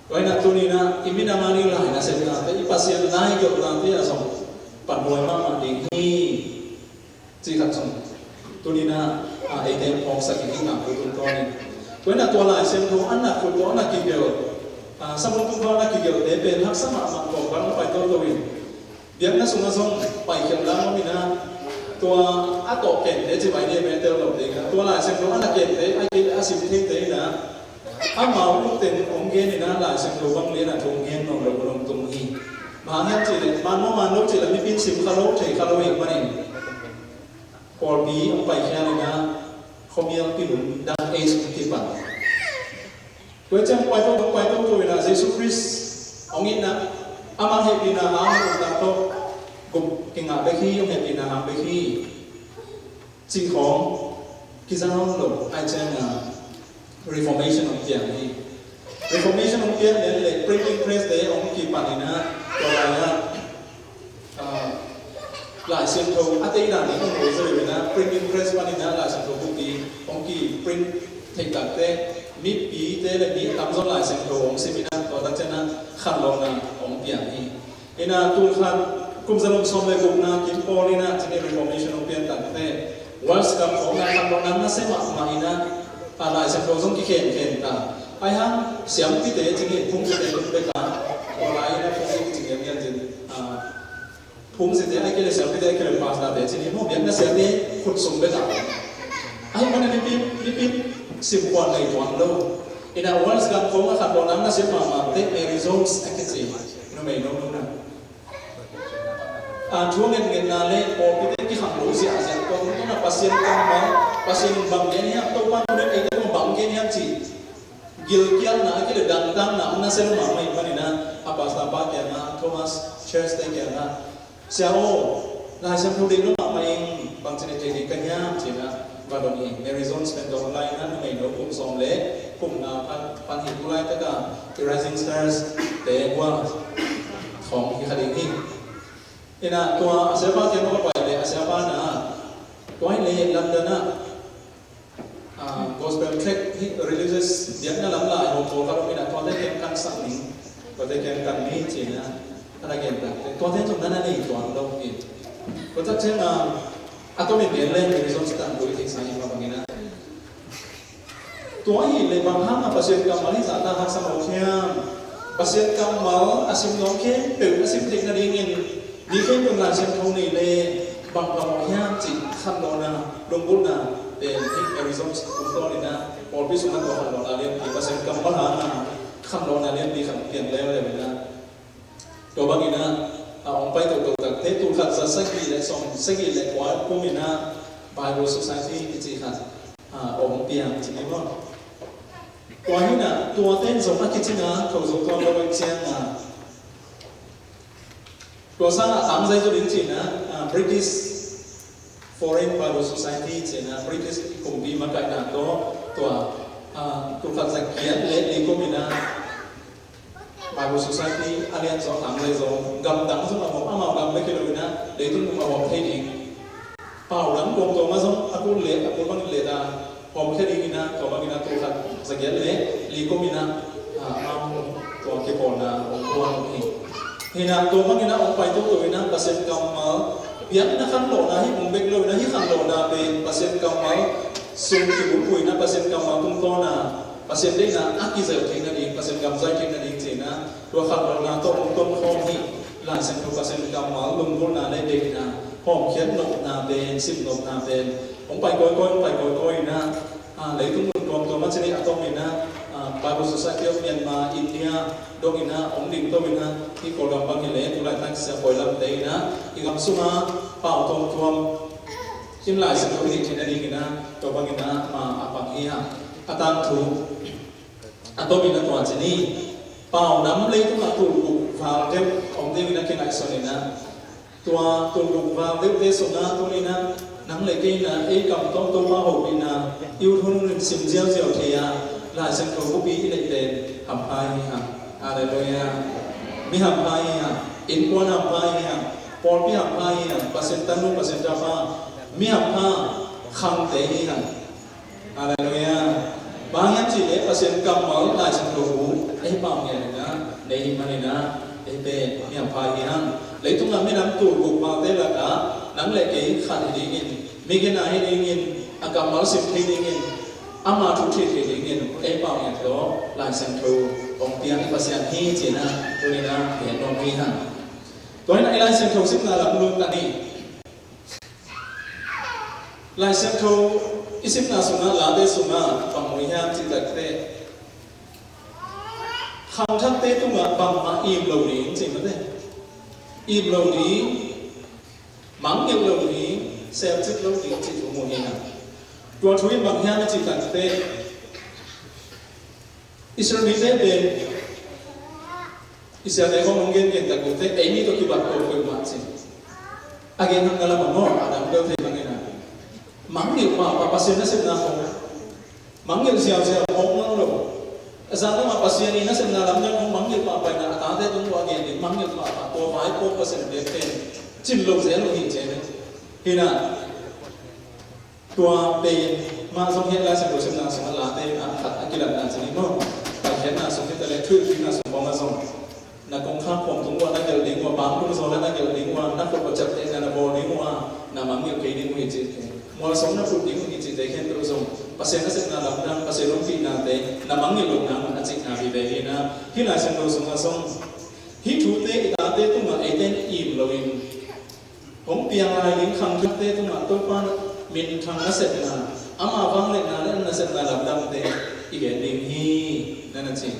ไว้นะตัวนี้นะอีมีนามานิ่งลายนะเสร็จแล้วแต่อีปัสยานาเกี่ยวกับที่จะส่งปัดมวยมากๆดีนี่จีขัดส่งตัวนี้นะไอเทมของสักกี่หนักตัวนี้ไว้นะตัวลายเส้นตัวอันนั้นคือตัวอันนั้นกี่เดียวสมมติตัวนั้นกี่เดียวเดเป็นทักษะมันของกันไปตัววินเดี๋ยวนั้นส่งไปเขียนแล้วมีนะตัวอัตโตเก่งเดี๋ยวจะไปเนี่ยเป็นเตลล์เด็กตัวลายเส้นตัวอันนั้นเก่งเดี๋ยวไอ้เด็กอาศิพิเทเดี๋ยวนะถ้ามาลูกเต็มองค์เงี้ยนี่นะลายเส้นตัวบางเรียนนะองค์เงี้ยนองเราลงตรงนี้บางอย่างจีเลยมันลูกจีเลยมีเป็น10 คาโลเทคาโลเองมันเองพอบีเอาไปแค่นี้นะเขามีอะไรที่หนุนดังเอสที่ปั่นเพื่อจะไปตัวเวลาเยซูคริสต์องค์นี้นะอามาเฮปีนะอามาตุตังโตกุม กิงาเบคียงเห็นอินาหางเบคีจีของกิจการหลบไอเจนreformation ของเปียนี่ reformation ของเปียเนี่ยเลย printing press เลยองค์กีปันนี่นะตัวอะไรนะหลายเส้นทงอัตติดานี่ต้องรู้สึกเลยนะ printing press ปันนี่นะหลายเส้นทงพวกนี้องค์กี print เทคนิคเต้มีปีเต้เลยมีทำส่วนหลายเส้นทงสิมินาตัวตั้งใจนะขันลงนะองค์เปียนี่เอ็นะตุลขันกลุ่มสนุกสมเลยกลุ่มนะกินโปลีนะที่นี่ reformation ของเปียตั้งแต่วันสกับของงานขันลงนั้นนะเสมามาอีนะอะไรเส้นทงส่งกี่เข็นตาไอ้ฮันเสียงที่เตะจริงๆพุ่งเตะเป็นไปตาอะไรนะพุ่งจริงๆเนี่ยจริงพุ่งเสียงไอ้เกลือเสียงที่เตะเกลือปาสตาเตะจริงๆพวกเบียร์นั่นเสียงนี้ขุดส่งไปตาไอ้มันนี่ปิ๊บ10 วันในวันโลอินาวันสกับของงานขันลงนั้นนะเสียมาเตะ results ไอ้ที่สินู่นไม่นู่นนะช่วงเงินนาเล่พอพี่เด็กที่ขับรถเสียก็ต้องนับpasienกันมาpasienบางเงี้ยเนี่ยตัวบ้านตัวเด็กไอ้ตัวบางเงี้ยเนี่ยจีกิลเกียร์นะกิลดังดังนะนั่นเสร็จมาไม่มานี่นะapa sahabat ya na Thomas Church deh ya na siapa nah saya tuh di rumah main bang jenis jadi kenyang cina baru ni Arizona spend online na main dulu pun somle pun na pan hidup lain tu kan Rising Stars deh gua ของที่คดีนี้นี่นะตัวอาเซียบ้านเจ้าก็ไปเลยอาเซียบ้านนะตัวให้เลยลอนดอนนะgospel track ที่ religious เดี๋ยวนั่นหลังหลายโฮโต้เขาไม่ได้ตัวได้เก็บกันสักนิดตัวได้เก็บกันนี้จริงนะอะไรเก็บกันตัวที่ตรงนั้นนั่นเองตัวเราเองก็จะเช่นอะตัวนี้เปลี่ยนเลยในส่วนสถานบริการสายมาบางอย่างนะตัวนี้เลยบางครั้งมาประสิทธิ์กับมาที่สถานหักสมองเทียมประสิทธิ์กับมาอาศิมน้องเข้มเป็นอาศิมเด็กนาดีเงินดีเข้มเป็นหลายเส้นทางนี่เลยบางบางอย่างจิตขันโดนะลงบุญนะเป็นที่เอริโซนาอุตโตนี่นะพอพิสูจน์ตัวขันโดนะเรียนที่ประสิทธิ์กับปัญหานะขันโดนะเรียนที่ขันเปลี่ยนแล้วเลยนะตัวบางอย่างนะองไปตัวตัดเทตุขัดสักกี่เลยสองสักกี่เลยว่าพวกนี้นะ Bible Society ที่จีขัดองเปลี่ยนจริงไหมว่าตัวนี้นะตัวเต้นสมมติคิดนะเขาสมตัวเราไปเชียงนะตัวสร้างตามใจตัวจริงๆนะ British Foreign Bible Society จริงนะ British กลุ่มปีมากันนะตัวขัดสักเกียรติเล็กๆก็มีนะ Bible Society อะไรอันสองทำเลยสองกำดังสมมติว่าเอากำไม่เคยเลยนะเดี๋ยวต้องมาบอกให้ดีเปล่าหลังกลมตัวมาสมอากูเล็กอากูบางเล็กอ่ะพอไม่เคยดีนะตัวบางนะตัวขัดสักเกียรติเล็กลีก็มีนะเอาตัวเก็บบอลนะองค์กรเองเห็นนะตัวบางนะองค์ไปตัวนะเปอร์เซ็นต์กำมาเบียดนะขันโหลนะที่ผมเบกเลยนะที่ขันโหลนะเป็นเปอร์เซ็นต์กำมาสุ่มที่บุญคุยนะเปอร์เซ็นต์กำมาตุ้งต้นนะเปอร์เซ็นต์ได้นะอากิเซลเทคนิคเปอร์เซ็นต์กำใจเทคนิคจริงนะตัวขันโหลนะต้นข้อที่หลายเซนต์เปอร์เซ็นต์กำมาลงบนนะได้เด็กนะห้องเขียนหนกนาเป็นสิบหนกนาเป็นผมไปก้อยนะเลยตุ้งรวมตัวมันจะได้อะตอมนะBible Society of Myanmar India ดอกนะองค์ดิ่งตัวนะที่โคลัมบางเล่ตุลาตั้งเสียปอยลำเตยนะอีกคำสุมาเป่าตรงทวมชิมหลายสิ่งที่เห็นได้ดีนะตัวบางนะมาอาปังเฮียอาตามถูกอันตัวมีตัวเจนี่เป่าน้ำเลยต้องมาถูกบุกฟาวเจ็บของเด็กนะเก่งไอโซนี่นะตัวบุกฟาวเด็กเดสนะตัวนี้นะนังเลยกินนะเอกำต้องตัวมาหกปีนะยูทุนสิมเจียวเทียหลายเส้นทางผู้ปีอิเล็กเดนทำไปฮะอะไรเลยฮะมีทำไปฮะอินควนทำไปฮะปอลพี่ทำไปฮะเปอร์เซ็นต์ตันนู้นเปอร์เซ็นต์จ้าฟ้ามีทำไปคังเตยฮะอะไรเลยฮะบางอย่างจีเล่เปอร์เซ็นต์กำมาหลายเส้นทางผู้ไอ้บางอย่างนะในมันนี่นะไอ้เป็นมีทำไปฮะเลยทุกอย่างไม่นำตัวบุกมาเตะละกันนั่งเล็กเองขัดให้ดีเงินมีเงินอะไรให้ดีเงินอากาศมาสิบให้ดีเงินอามาทุกที่ที่เงินไอ้เปล่าอย่างเดียวหลายเซนทรูองเปียงที่ภาษาที่จีน่าตัวนี้นะเห็นตรงนี้ฮะตัวนี้หลายเซนทรูซึ่งเราลุ้นกันนี่หลายเซนทรูอิสิบนาสุนัขลาเดสุนัขฝั่งมวยฮะจิตตะเตะคำทักเตะตัวบางมาอิมเหล่านี้จริงไหมเต้อิมเหล่านี้มังเงียบเหล่านี้เซลจิตเหล่านี้จิตของมวยฮะตัวทวีตบางอย่างในจิตตะเตะอิสราเอลเป็นอิสราเอลของมงเงินเกินแต่กูเตะไอ้นี่ตัวที่บัตรโตเป็นมาสิ again hang ngala mo adam do the bangena mangil pa pasien na sem na ko mangil siya hong lang lo asana ma pasien ina sem na lam na mangil pa pa na ta de tung wa again mangil pa pa to vai ko pasien de ten chin lo ze lo hi che ne hina tua pe ma song hian la sem lo sem na sem la te a khat akilan na chani mo pa hian na song hian le thu na song bong na song na kong khang pom tung wa na gel ding wa bang tung so la na gel ding wa na ko chap te na bo ding wa na mangil ke ding hi che mo song na fu ding hi che te khen to song pasien na sem na lam na pasien lo pi na te na mangil lo na a chik na bi be hi na hi la sem lo song na song hi thu te ita te tu ma e ten im lo in hong piang lai ling khang thu te tu ma to pa min thang na sem na ama wang le na sem na lam dam te i ge ding hi na na chi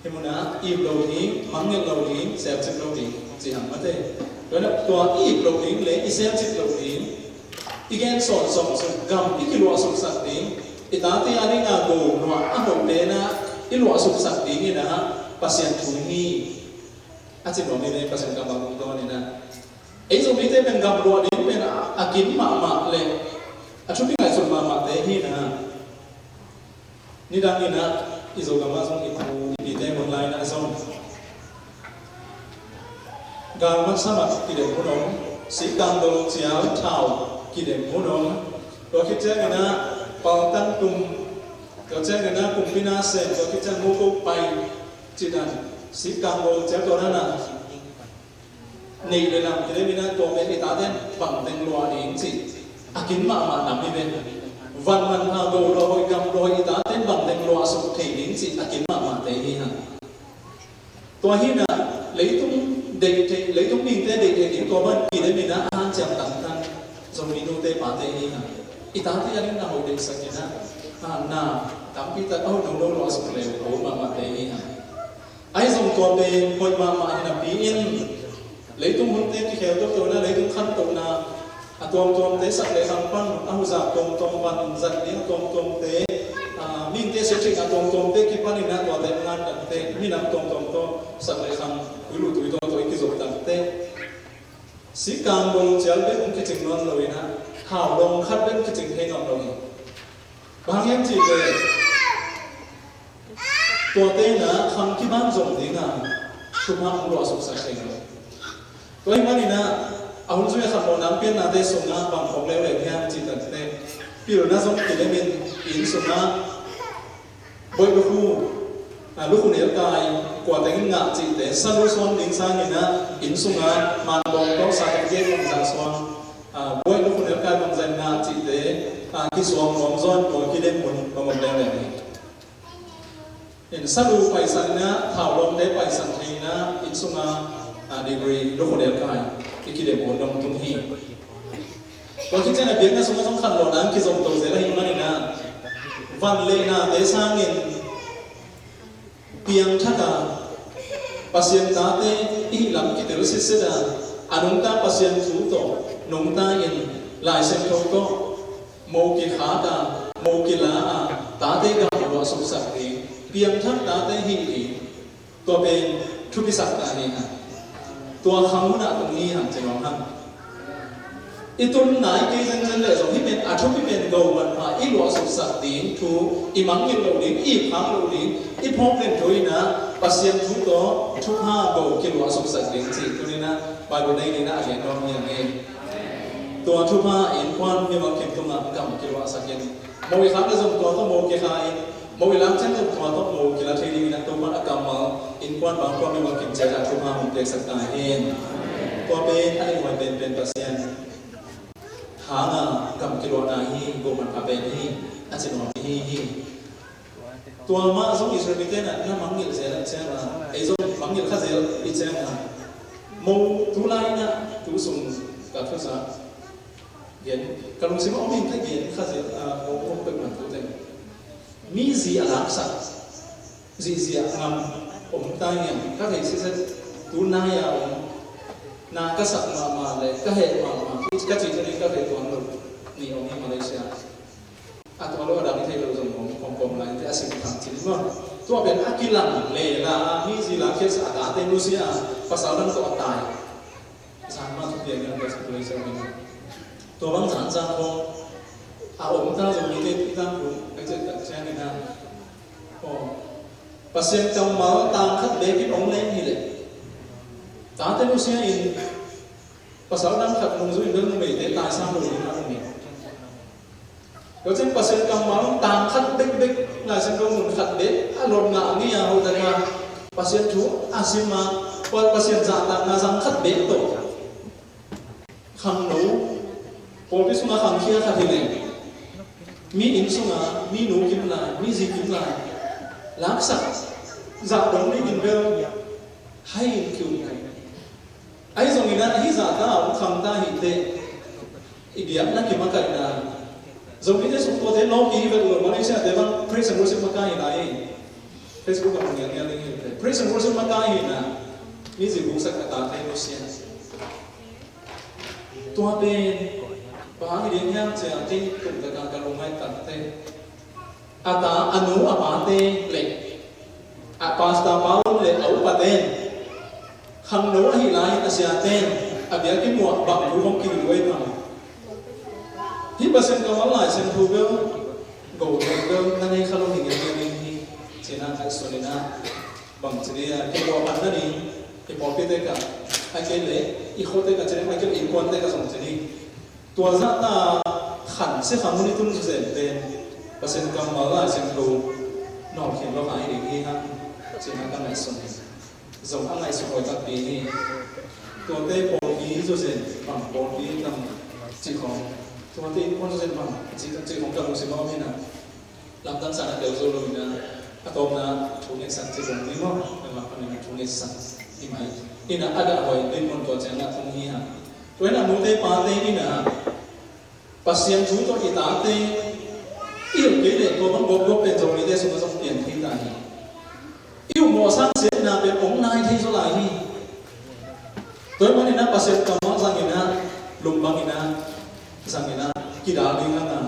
hemuna im lo hi mangil lo hi sep chik lo hi chi hang ma te đó là tua im lo hi le i sep chik lo hi igen son som gam ikilo asuk sak ding itati ani na go no a ho le na ilo asuk sak ding ni na pasien thu hi a chi no ni ne pasien gam ba ko ni na ei zo mi te ben gam lo ni ben a kin ma le a chu pi ngai so ma te hi na ni dang ni na i zo gam ma song i ku ni te mon lai na song gam ma sa ma ti de mo no si dang do chiao thao ki de mo no to ki che na pal tan tum to che na kum pina se to ki che mo ko pai chi dan si dang do che to na nei le lam ki de mina to me ni ta den bang den lo ni chi akin ma nam ni be van man ha do lo hoi gam lo i ta den bang den lo asu thei ni chi akin ma te hi ha to hi na leitung de leitung ning te de ni ko ban ki de mina an cham tam tan trong mi te pa te hi ha ita te ani na ho de sakina na tam pi ta au no lo asu le ho ma te hi ha ai zong ko pe hoi ma na pi in leitung hun te ki khel to na leitung khan to na atom te sak le khang pan ahu za tom pan zat ni tom te min te se ching atom te ki pan ina to te ngan te min am tom to sak le khang lu tu to ki zo tam te si kang bol chal be ki ching non lo ina hao long khat ben ki ching he non lo ni bang yan chi le to te na khang ki ban zong ding na chu ma lo asu sa ching tôi nghĩ là ông chú khăn đồ nam biên là đây sung na bằng phong leo lệ hiền chỉ cần thế, ví dụ na giống cái bên in sung na bôi lúc khu nếp cài quả tiếng ngạ chỉ để săn lúa xoan đình sang như na in sung na màn bóng có sa cái dây bằng giả xoan bôi lúc khu nếp cài bằng dàn ngạ chỉ để khi xoan bóng giòn bôi khi đêm buồn bằng một leo lệ in săn lúa phải săn na thảo lông để phải săn thì na in sung na degree lúc khu nếp cài cái để bốn đồng tung hi còn khi trên này biết là số trong khăn lò đáng khi dùng tàu giấy là hình này na văn lệ na tế sang nghìn piang thắt pasien ta te i lam ki telu se da anung ta pasien thu to nung ta in lai sem tho to mo ki kha ta mo ki la ta te ga lo sum sak ni piang thắt ta te hi hi to ben thu pi sak ta niตัวคำนั้นตรงนี้หันใจมองหันอีตุนไหนกี่จังจังเลยสองที่เป็นอาชุพิเป็นโกวันพาอีหลวงสุสัตติงทูอีมังยินโลดิงอีพังโลดิงอีพงเป็นถุยนะปัสยังทุกตัวทุกห้าโกกิหลวงสุสัตติงสิตัวนี้นะบาดในนี้นะอาจารย์น้องอย่างนี้ตัวทุกห้าอินควันมีบางเข็มตรงนั้นกับกิหลวงสักยันโมยครั้งละสองตัวต้องโมกิขายโมยล้างเช่นตัวต้องโมกิลาเทลีนะตัวมันอากามาอินควันบางครั้งมีบางเข็มใจจากทุกห้ามันเด็กสักตายเองตัวเป็นอะไรหน่วยเป็นปัสยังหางกับกิโลนาฮีโกมันพาเป็นฮีอาจจะนอนฮีตัวมาสมอิสราเอลเนี่ยน่ามังเงียเสียแล้วใช่ไหมไอ้สมมังเงียข้าเสียอีเจ้านะโมทุไลนะทุส่งกับทุสาเย็นกำลังสิบอ้อมยิ่งเย็นข้าเสียโมเป็นมันทุเต็มมีซีอาลักษะซีงามผมตายเนี่ยข้าเสียสิตุนายานาก็สักมาเลยก็เหตุมาก็จีนนี่ก็เหตุตัวนู้นนี่องค์มาเลเซียตัวเราดังที่เราสมของอะไรที่อาศัยทางจีนว่าตัวเป็นอากิลังเลลามีซีลาเคสอาดาเตนุเซียภาษาดังตัวตายสามารถทุกอย่างเนี่ย เลยเสมินะตัวบางจานจางคงอาอมตาจะมีเด็กที่ตั้งกลุ่มไปเจอกับแจ้งนะโอ้ปัสเซียนจำมาตามคัดเด็กที่องเล่นนี่เลยตาเต้นอุเซียอินภาษาดังขัดมุงซุยเรื่องไม่ได้ตายซ้ำเลยนะตรงนี้ก็เช่นภาษากำมังตามขัดเด็กๆนายสังคมมุนขัดเด็กอารมณ์งานนี่เอาแต่มาภาษาชูอาศิมาภาษาจาตามนาสังขัดเด็กตัวขังหนูพอพิสุมาขังเคียขัดที่ไหนมีอินสุมามีหนูกินลายมีสิกินลายลักษณะจากตรงนี้กินเบลให้คิวไงไอ้ตรงนี้นะที่จากตาคำตาหิเตอีเดียนักกินมาไก่นาตรงนี้จะส่งตัวเทนน้องกีเป็นหลวงมาเลเซียแต่บางเพรสซ์รู้สึกมาไก่ไหนเฟซบุ๊กกับมึงอย่างนี้อะไรเงี้ยเพรสซ์รู้สึกมาไก่นะมีสิ่งบุกสักตาเทนรู้เสียตัวเป็นบางเรื่องอย่างเช่นที่ตุ่มตะการการลงไม้ตัดเตอาตาอนุอาปาเตเล็กอาปาสตาปาลเล็กเอาปาเตนคำโน้หิไลอาเซียเตนอาเบียกิมัวบักรู้ของกินด้วยมั้งที่ประเสริฐกำลังหลายเซนทูเบลโกลเบลนั่นเองเขาลงถึงอย่างนี้ที่เจน่าไอโซเลน่าบางทีเนี่ยที่บัวพันนั่นเองที่พอพิเตกะไอเกลเล่อีโคเตกะเจนไอเกลอีกวนเตกะสองเจนี่ตัวซาตาขันเสียคำนี้ทุ่มเสร็จเป็นประเสริฐกำลังหลายเซนทูนอกเขียนเราหายอีกที่ฮะเจน่าก็ไอโซเลน่าส่งข้างในสกอยตัดปีนี่ตัวเต้โปรกีจุดเด่นฝั่งโปรกีตั้งจีของตัวเต้คนจุดเด่นฝั่งจีของกำลังสิมาไม่นะลำตั้งสารเดียวโซโลมินะอะตอมนะทุนเอกสันจีของนี่มั้งเป็นหลักเป็นทุนเอกสันที่ไม่นี่นะอาดาหอยเป็นคนตัวเจ้าหน้าตรงนี้ฮะตัวนั้นนู้นเต้ปาเต้นี่นะปัสเซียนชูตัวอีตาเต้อีหลุดเกล็ดตัวมันบวกเป็นตรงนี้เต้สมมติต้องเปลี่ยนที่ไหนอิวมัวสร้างเสียนาเป็นองค์นายที่สุดเลยนี่ตัวมันนี่นะภาษากำมังสังเกตนะลุงบังนี่นะสังเกตนะกีฬาดีนะนะ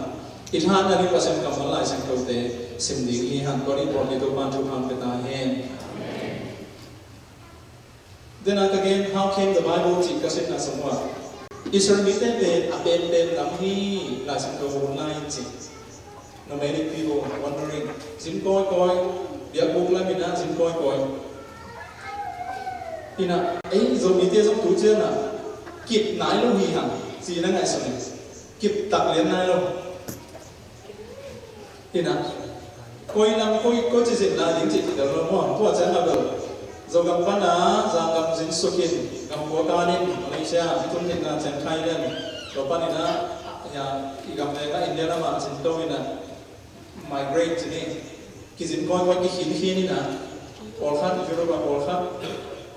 อิทธิพลนั้นนี่ภาษากำมังหลายสังเกตเตสิมดีนี่ฮันก็รีบบอกในตัวมันทุกครั้งเป็นตาเห็น Then again how came the Bible จิตกษัตริย์นะสมว่าอิสราเอลเป็นอาเป็นลำที่หลายสังเกตวนไล่จิต No many people wondering สิมก้อยเดี๋ยวบุกแล้วมีนะสิมก้อยที่น่ะไอ้โซมีเตี้ยสมตูเจ้าน่ะกิบไหนลูกหีหังสีนั่งไงสมัยกิบตักเลี้ยงไหนลูกที่น่ะก้อยนำก้อยจะเสร็จแล้วยิ่งจิตเดี๋ยวเราหม้อตัวเจ้าน่ะเบลโซกับป้านาจางกับสินสุขินกับหัวกานินมาเลเซียทุ่มเทการเซ็นไทยเล่นตัวป้านี่นะอย่างอีกกับในก็อินเดียละมาสินโตนี่นะ migrate ที่นี่กิสินก้อยกิขีนี่นะพอลคัดยุโรปพอลคัด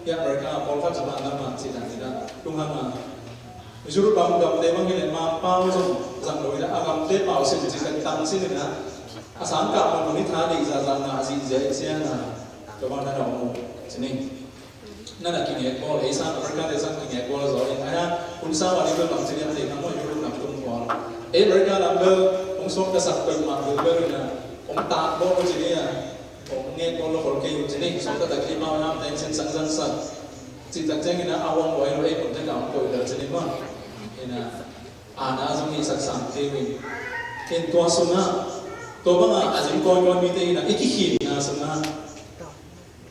yang mereka polkat sama nama cina cina tunggang ma juru bang gam debang ini ma pau jang loi da agam te pau sin cina tang sin na asam ka ma ni tha di za za na si je sia na to bang na dong sini na na kini ko le sa mereka de sang kini ko zo in aya kun sa wa ni ko bang cina te na mo juru nam tung ko mereka lam be ong sok da sak pe ma be na ong ta bo ji niผมเนี่ยคนละคนเกี่ยวจะนี่สมกับแต่ที่มาทำในเส้นสังสันจิตใจนี่นะเอาวางไว้เราเองผมจะกล่าวโดยเดินจะนี่มั้งนี่นะอ่านอาจจะมีสักสามเทวินเห็นตัวสุนัขตัวบางอาจจะก่อนมีเตยนะอีกขี้นะสุนัข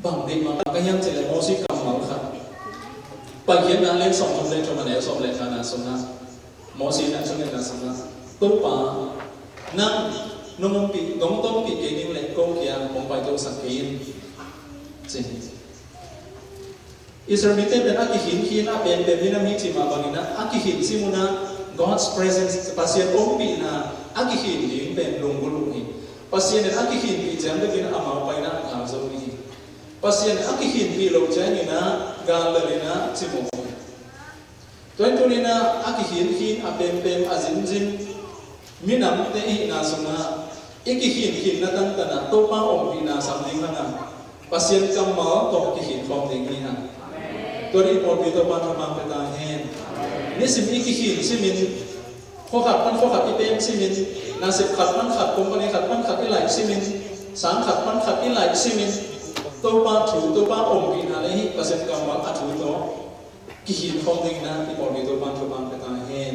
บางเด็กมาก็ยังจะเล่นโมซิกำมังค่ะไปเขียนนะเล่นสองคนเล่นจนมาแล้วสองเล่นนะสุนัขโมซินั่นช่วยนะสุนัขตัวป่านั่งน้องปีน้องต้นปีเกี่ยวกับโกเกียผมไปตัวสังเกตจริงอิสราเอลเป็นอากิหินขี้น่าเป็นที่นั่นมีจิมาบางนะอากิหินซิมุนะ God's presence ภาษาองค์ปีนะอากิหินยิ่งเป็นลงกุลุยภาษาเนี่ยอากิหินปีจำได้กินอามาไปนะงามสมุยภาษาเนี่ยอากิหินปีเราใจนี่นะกาลเลยนะจิมุตัวนี้นะอากิหินขี้อาเป็นอาจินมีน้ำเตะนาสมาอีกหินนั่นตั้งแต่นั้นตัวป้าองค์ปีนาสามดิ้งขนาดภาษากำมังตัวหินฟอมดิ้งนี่ฮะตัวนี้พอปีตัวป้าทำมาเป็นตาเห็นนี่สิมีกี่หินสิมินข้อขัดมันข้อขัดอีเป็นสิมินนาสิบขัดมันขัดผมคนนี้ขัดมันขัดอีไหลสิมินสามขัดมันขัดอีไหลสิมินตัวป้าถูตัวป้าองค์ปีนาเลยภาษากำมังอัดถูตัว กิหินของดิ้งนะที่บอกดีตัวบางตัวบางไปตายเห็น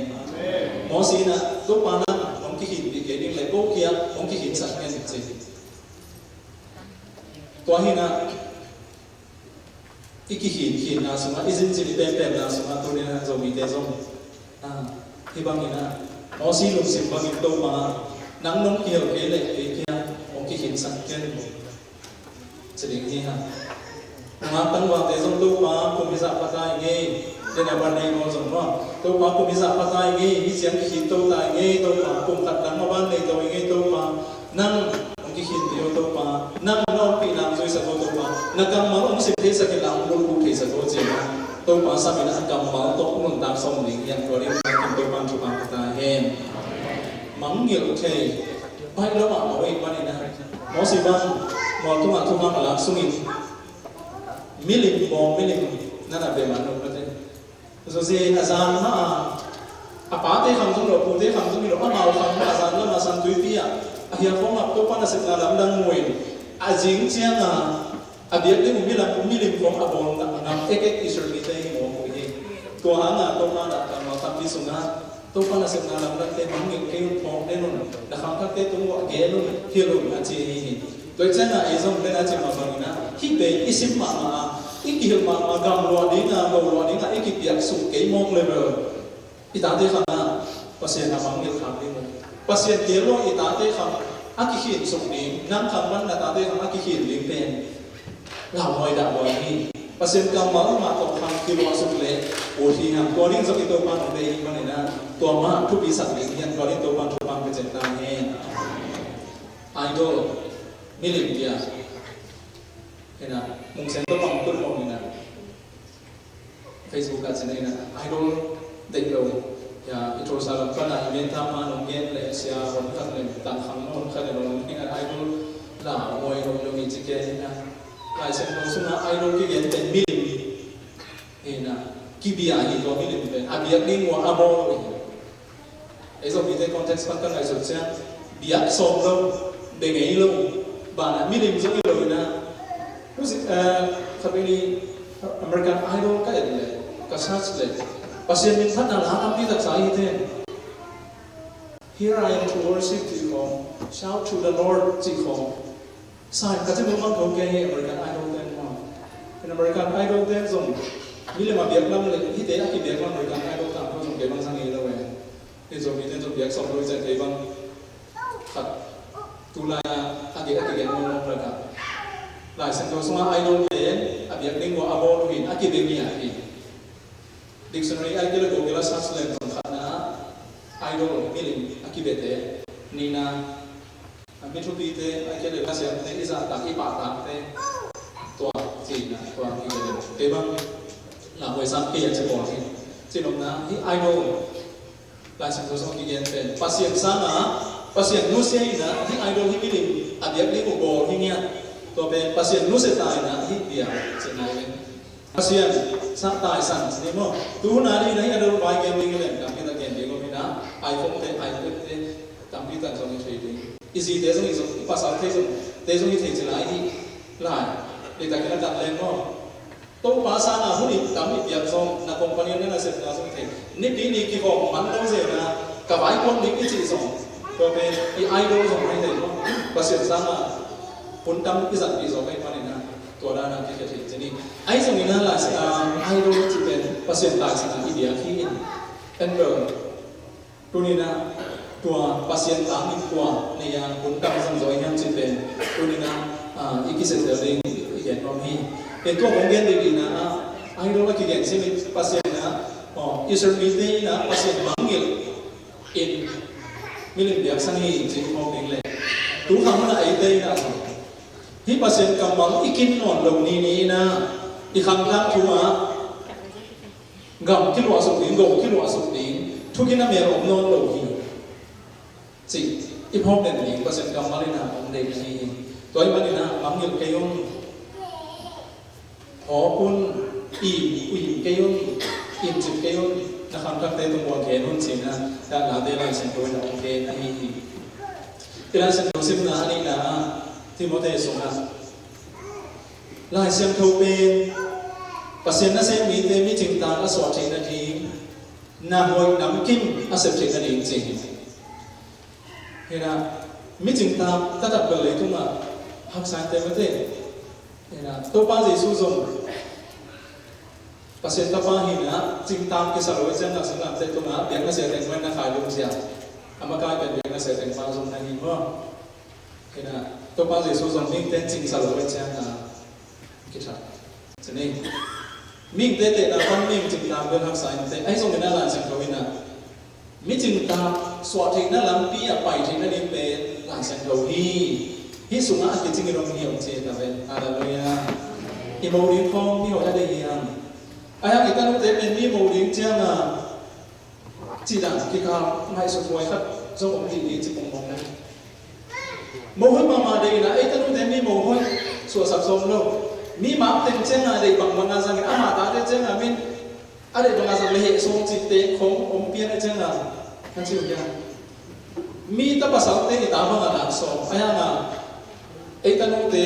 หมอสีนะตัวปานะมองกิหินดีเกดิ้งเลยโก้เกียร์มองกิหินสักเงี้ยสิตัวหินะอีกิหินนะสมัยอิจินจิลิเต็มนะสมัยตัวนี้นะจะมีเตจงที่บางหินะหมอสีลุงสิบบางหินตัวมานังน้องเกี่ยวเกเลยเกียร์มองกิหินสักเงี้ยจะดิ้งที่ฮะมาตั้งวางเตจงตัวมาคุมิสักปัตตาเงี้ยเดี๋ยววันนี้เราจะว่าตัวมาคุมิสักปัตตาเงี้ยที่เสียงกิหินตัวตายเงี้ยตัวมาคุมขัดหลังมาบ้านในตัวเงี้ยตัวมานั่งกินเดียวตัวมานั่งนอนปีน้ำช่วยสักตัวมานักการมาองค์สิบเทศกิจหลังบุรุษเทศตัวจริงตัวมาสามีนักการมาตัวนุ่นตามสมนิยังตัวเรียนกินตัวมันจุบันตาเห็นมังเงียบเทไปแล้วมาเอาไว้วันนี้นะมอสิบังมอทุกทุกหลังสุนิมิลิมบอมิลิมนั่นแหละเป็นมนุษย์ประเทศส่วนที่อาจารย์มาอาปาเตะคำสมรภูเตะคำสมรภูอามาเอาคำอาจารย์แล้วมาสันตุยเปียอาฟ้องอับตัวปันสิบนาลำดังมวยอาจิงเชียงอาเบียดได้มีลำมีลิมฟ้องอาบอลนำเอกอิสราเอลได้หัวคุยตัวหางตัวมาดักกันมาทำที่สุนัขตัวปันสิบนาลำดังเตะมังเงินเกี่ยวฟ้องได้นู่นนะครับถ้าเตะตัวเกลุ่นเที่ยวอาจีโดยเช่นไอ้สมเป็นอาจีมาฟังนะที่เป็นอิสิมาอีกที่มากำลัวดิ้งกำลัวดิ้งอีกที่เปียกสุกเกี่ยมองเลยอีตาเตะขนาดภาษาหน้ามังเงินขาดดิ้งภาษาเกี่ยวกับอีตาเตะขนาดอากิหินสุกดิ้งนั่งคำวันนาตาเตะขนาดอากิหินลิงเป็นเราหน่อยด่าวันนี้ภาษากำลังมาตกคำคือว่าสุกเละโอ้ทีนั้นตัวนี้จะเป็นตัวมันของเด็กวันนี้นะตัวมาทุกปีสักดิ้งยันตัวนี้ตัวมันทุกปังเป็นเจตนาเองไอดอลมิลิมเดียเห็นนะมุงเซนตัวปังตัวปังนี่นะ Facebook กันเช่นนี้นะไอดอลเด็กเราya itu salam kana event ma nonggen le sia ron kan le tan khang non kan le ron ni ga idol la moi ro lo ni chike na lai sen no suna idol ki gen ten milim ena ki bia hi to milim be abia ning wa abo e so vi de context kan kan ai so sia bia som lo de ngai lo ba na milim so lo na music khabini American Idol ka le ka search le pasien min phat na la am ti tak sai the here I am to worship you shout to the Lord ji ko sai ka che mo mang ko ke American Idol ten ma in American Idol ten zong mi le ma biak lam le hi te a ki biak lam American Idol ta ko zong ke bang sang ni lo we ni zong mi ten zong biak som lo chen ke bang khat tu la a ki gen mo lo pra ka lai sen ko suma idol ten a biak ning wa abo lo hin a ki be mi a ki dictionary ay kila Google search lang ng kana idol milim akibete nina mitupite ay kila kasi ang isa tak ipata te tua sina tua kila tebang la hoy sam kiya che bo sinom na hi idol la sang so song kiyen te pasien sana pasien nu se na hi idol hi milim abiak ni ubo hi nya to pe pasien nu se tai na hi dia senai pasien sa tai san ni mo tu na ni nai adol bai game ni le kam kita game ni ko mina iPhone te iPad te kam kita so ni thei ding easy te so ni so pasal te so ni thei chila hi lai de ta kila kat le mo to pa sa na hu ni kam ni pian so na company na se na so thei ni pi ni ki ko man lo se na ka bai kon ni ki chi so ko pe i idol so ni thei mo pasien sa na pun tam ki zat pi so kai pa ni naตัวด้านนั้นที่จะถึงจะนี่ไอ้สมัยนั้นล่ะไอ้รู้ที่เป็นเปอร์เซ็นต์ต่างจากอินเดียที่เป็นเดิมตัวนี้นะตัวเปอร์เซ็นต์ต่างอีกตัวในอย่างผลกรรมสังสอยยังจะเป็นตัวนี้นะอีกสิ่งเดียวเองเห็นว่ามีเป็นตัวของเกณฑ์ดีๆนะไอ้รู้ว่ากี่เกณฑ์ที่มีเปอร์เซ็นต์นะอิสราเอลนี่นะเปอร์เซ็นต์บางเกณฑ์อินมิลิมเดียสังหีจริงของเองเลยตัวคำนั้นไอ้เต้นะที่ภาษากำบังอีกินนอนลงนี้นะอีคำทักทัวกำคิดว่าสุดดิ้งกงคิดว่าสุดดิ้งทุกที่นั่นมีอารมณ์นอนลงที่สิอีพอเป็นดิ้งภาษากำบังเลยนะผมเด็กนี่ตัวอีมันนี่นะมังยุกเกยงหอคุณอีอุยเกยงอิมจิเกยงนะครับทักเตตุงวังเขนุนสินะด้านหลังเดลัยสินตัวโอเคนะนี่ที่ร้านสินตัวสิบนะนี่นะที่โมเดลส่งนะลายเสียงเทวเป็น pasien na se mi te mi ching ta na so thei na di na hoi nam kim a se thei na di ching hena mi ching ta ta ta bel le tu ma hak sai te ma te hena to pa Jesu zong pasien ta pa hi na ching tam ke sa lo chen na sang na te tu ma biang na se teng ma na khai lu sia ama ka ke biang na se teng ma zong na hi mo hena to pa Jesu zong mi ten ching sa lo chen na ki tha chane mình thế thế là con mình chừng làm bên học sai thế ấy xong người ta làm sang cầu na mình chừng ta soạn thì nó làm pi à bảy thì nó đi về làm sang cầu hi sung á thì chừng người đồng hiểu chứ là về hallelujah thì màu điên phong đi hỏi ra đây gì à ai người ta nói thế bên mi màu điên chăng à chỉ là cái cao mai số cuối khắp do ông thì đi chỉ cùng mong này màu hơi mà đây là ấy ta nói thế mi màu hơi sửa sập sông đâu mi map ten chen na dei bang bang azang ama ta de chen na min ade bang azang le he song chi te khong om pian de chen na kan chi ya mi ta pasal te ta bang ala so aya na ei ta no te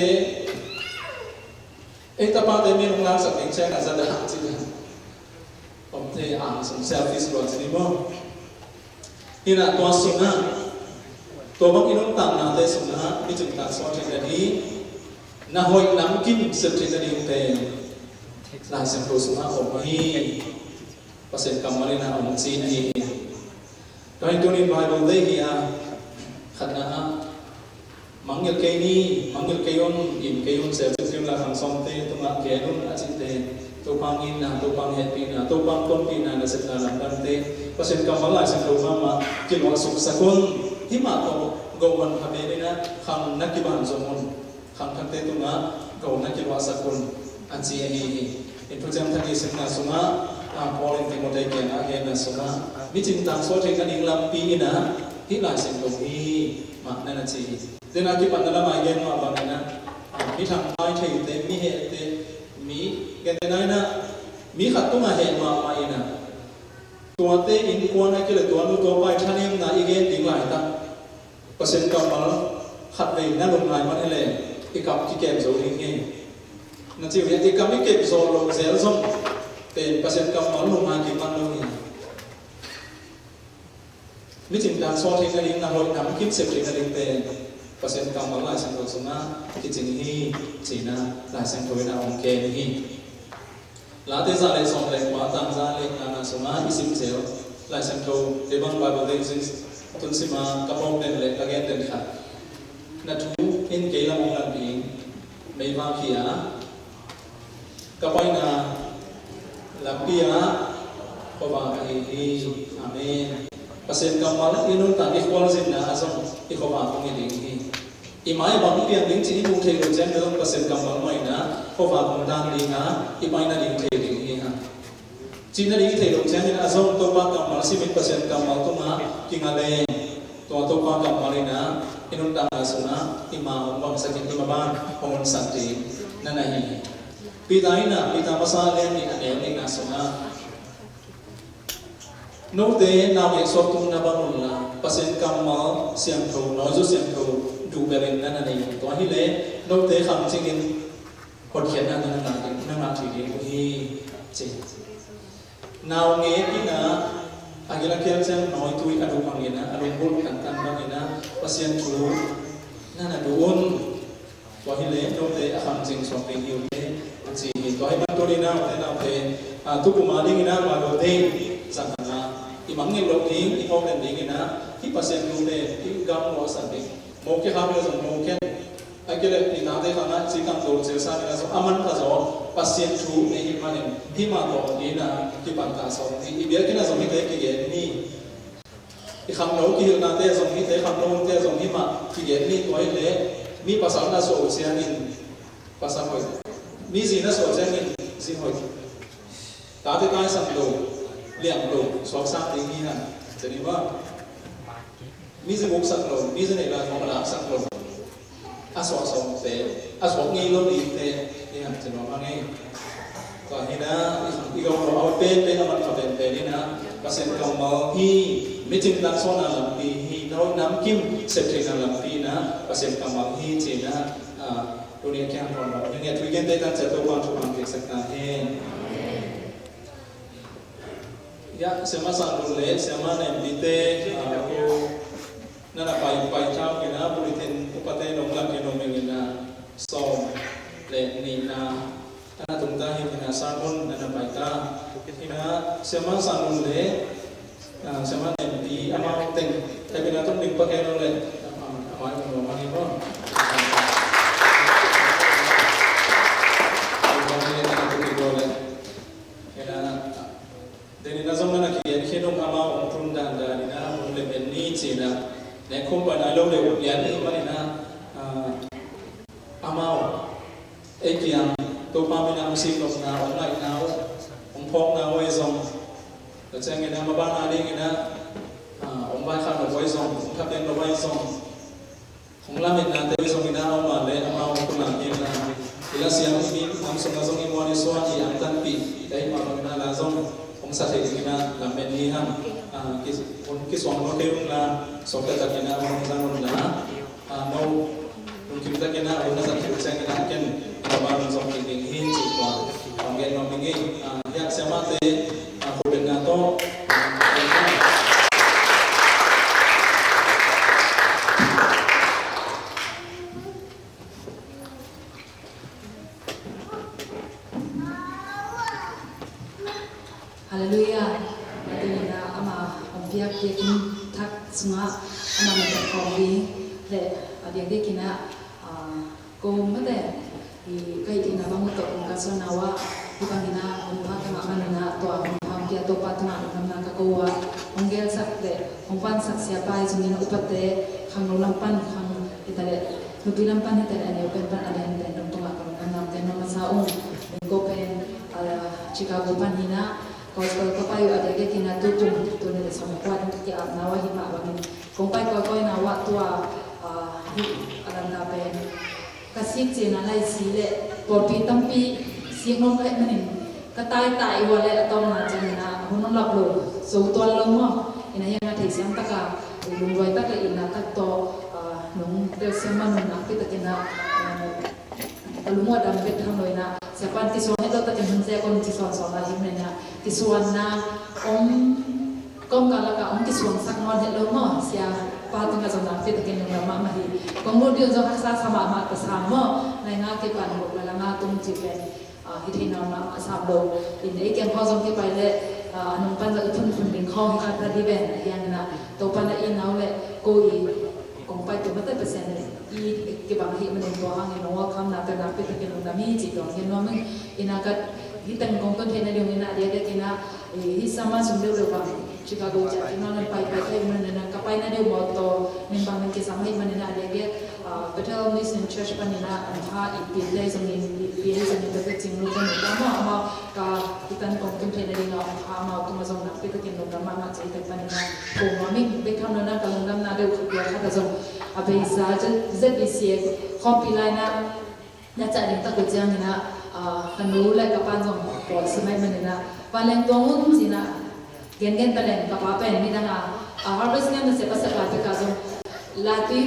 ei ta pa de mi nong lang sa ting chen na za da ha chi ya om te ang song selfish lo chi mo ina to sunga to bang inong tang na te sunga mi chung ta so chen na ni na hoi nam kim sep thei na ding te lai sem pro suma om hi pasen kamari na om chi ni doi tu ni bible dei hi a khana mangil ke ni mangil ke yon in ke yon se kim la khang som te tu ma ke nun a chin te tu pang in na tu pang het pi na tu pang kon pi na se na lam dan te pasen kamari lai sem pro ma ki lo suk sakun hi ma to go wan ha be ni na khang nakiban zomon khang khang te tunga go na kilwa sakun anchi ani in project thani singna sunga Paul in Timothy ke na he na sunga mi ching tang so the kan inglam pi ina hi la sing do hi ma na na chi tena ki pan na ma yen ma ba na mi thang mai thei te mi he te mi ke te na na mi khat tunga he ma ma ina tua te in kwa na ke le tua nu to pai thanem na igen ding lai ta pasen ka mal khat ve na lum lai ma ele ikap ki kem zo ring nge na chi wi ti kam ki zo lo zel zong te pasen kam ma lu ma ki man lu ni mi ching dan so thing ring na hoi nam kim se thing ring te pasen kam ma la sang lo suma ki ching hi chi na la sang thoi na ong ke ni la te za le som le kwa tang za le na suma isim zel la sang tho te bang ba ba le jing tun sima kapong den le la gen den kha na thu in ke la mong lan ping mai va khia ka pai na la pia ko ba hi amen pasen ka mal inun ta ki kwal zin na azam ki ko ba ko ngi hi i mai bang pian ding chi mu the lo chen dong pasen ka mal mai na ko ba ko dan ding na i pai na ding the ding hi ha chi na ding the lo chen na azam to ba ka mal si mit pasen ka mal to ma ki nga le to pa ka malina inun ta suna ima bang sakin ima ban hon santi nanahi pitaina pita masale ni ane ni nasuna no te na me so tum na bangun na pasen kamal siam tho no zo siam tho du berin nanani to hi le no te kham chingin hot khian na na na thi di hi chi naw nge ina agila kian sen noi tui adu pangina adu bul kan kan pangina pasien thu nana duun to hi le no te akham jing so pe hiu te chi to hi ban to ri na te na pe tu ku ma ding ina ma do te sakana i mangil lo ding i hom den ding ina hi pasien lu te i gam mo san ding mo ke ha me zo mo ke agila i na te khana chi kam do che sa na so aman ka zo pasien thu ne hi manin hi ma to ni na ki ban ta so i bia ki na zo mi te ki ge ni i kham no ki na te zo mi te kham no te zo mi ma ki ge ni to i le mi pasal na so sia ni pasal hoi mi gì na so sia ni si hoi ta te kai sam do liang do so sa te ni na te ni ba mi gì mok sak lo mi gì nei la mo la sak lo a so so te a so ngi lo ni te ni han te no ma ngai to hi na i go lo au pe pe na man ka ben pe ni na pasen ka ma hi mi ching dan so na lam pi hi no nam kim se thei na lam pi na pasen ka ma hi che na tu ni kya ron ba ni nge tu gen te tan che to quan tu man ke sak na he ya sema sandulle sema nembite nana pai chao kina bulitin upate nonglam kino mengina som le nina kana tungta hina sanun nana paita hina sema sandulle sema nembi amau teng tapi na tung ning pakai nole amai mo mani mo Deni nazong na kiyan kinong ama ang tundan da nina ang level ni China ne kumpa na lo le yan ni manina amao ekiyang to pamina ang sinok na online na ang pong na way zong kasi ang ina mabana ding ina ang baka na way zong kapeng na way zong kung lamit na tayo zong ina ang mali amao kulang ina ila siyang ini ang sungazong imo ni suwani ang tanpi dahil mga na lazong kung sa kina lamen ni ham kiswang mo kayo na sokta ta kina mo zangon na mau mungkin ta kina o na sa kina kina ken kabaron sa kini hinji ko ang gen no mingi ya semate koordinator Haleluya. Adina ama biak yakin tak sunga ama mata kobi le adia kina ko mate I kai tina bangu to ka sonawa ibangina umha kama manina to am dia to patna namna ka kowa ongel sak de ongpan sak siapa izungin upate khang lampan khang itale nubilampan itale ani open pan ada ente dong to ka nam te no masaung ko pen Chicago panina kalau papayu ada ke kina tutung tu ni sama kuat ke nawa hima bangin kompai kau nawa tua alam dapen kasih cina lai sile porti tampi siang kai manin katai tai wale atau macam na hunong laplo so tuan lomo ina yang ada siang taka lungwai taka ina kato nung desema nung nakita kina lumo ada bet hanoi na siapa tisuan itu tadi saya kon tisuan soal himnya tisuan na kom kalau ka tisuan sak non hello mo sia patung ka zona fit ken na mama hi kom mo dio zo haksa sama ma ta samo na nga ke pan mo la nga tum chi pen hi na ma sa lo in ei ken ho zong ke pai le anong pan za thun thun ding kho hi ka di ben yan na to pan na in naw le ko i kong pai to mata persen I ke bang hi manin to hang no wa kham na ta na pe ke no na mi chi to ke no men ina ka hitan kong ton thena dong ina dia de kina hi sama sumde lo bang Chicago ja ina na pai kai men na ka pai na de mo to nin bang ke sama hi manin na dia ke Bethel Mission Church panina an ha I pi le zong in pi le zong de ching lu kan na ma ka hitan kong ton thena ding ha ma to ma zong na pe ke no na ma chai ta panina ko ma mi be kham na ka long na de khu ya kha ta zong abai sa ZBC kompilai na cari tak kerja ni na kanu lek kapan jong pol semai mana na paling tuangun sina gen paling kapapen ni dah harvest ni na siapa siapa tu kasong lati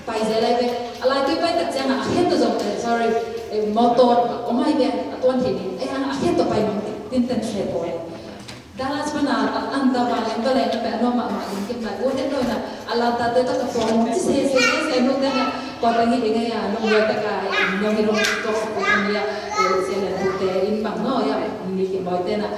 pai zelai be lati pai kerja na akhir tu jong sorry motor omai be tuan ini akhir tu pai tinten sepo dalam sebenar anda paling pe nama mungkin nak udah tu na alat tadi tu kapong saya nu dah pada ni dengan ya nu dia tak kaya nu hidup tu dia saya dah tu imbang no ya ni kita na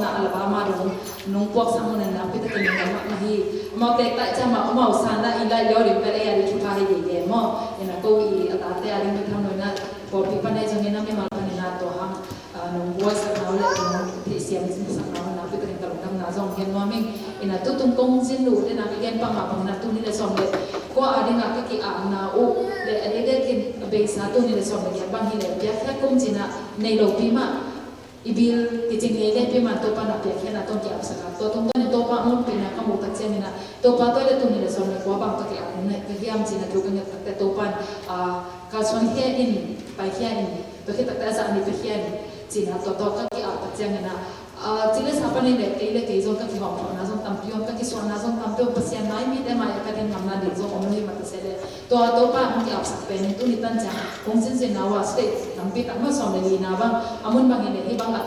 na Alabama dong numpuk sama na kita kena mahi mau tak cama mau sana ila yori pada ya di cukai dia mau ina kau I atate ada yang kita nu na kopi pandai jangan nama makan na tu hang nung buat sekarang le siam sekarang na kita kalau kam na zong gen waming ina tutung kong sindu de na gen pang apang na tu ni le som le ko ade nga ki na o le ade de kin be sa tu ni le som le bang hi le bia kha kong jina nei lo pi ma ibil ki jing le pi ma to pa na bia kha na tong ki ap sa to tong to ni to pa mo pi na ka mo tak chen na to pa to le tu ni le som le ko bang to ki ap ne ki hiam jina tu kan ta to pan ka son he in pai hian in to ki ta sa ni pi hian Cina toto kan ki apa jangan na จิเลสาปนี่เลยเกยจงกับที่หอมนะจงตั้มพิวกับที่ส่วนนะจงตั้มพิวเปอร์เซ็นต์น้อยมีแต่มาอยากกันทำนาดีจงอมเลยมาเสด็จตัวป้ามันจะอับสักเป็นตุนิตันจังคงสิ้นนาว่าสเตทตั้มพิตั้มมาสอนเลยนาบังอามุนบางอย่างที่บางอ่ะ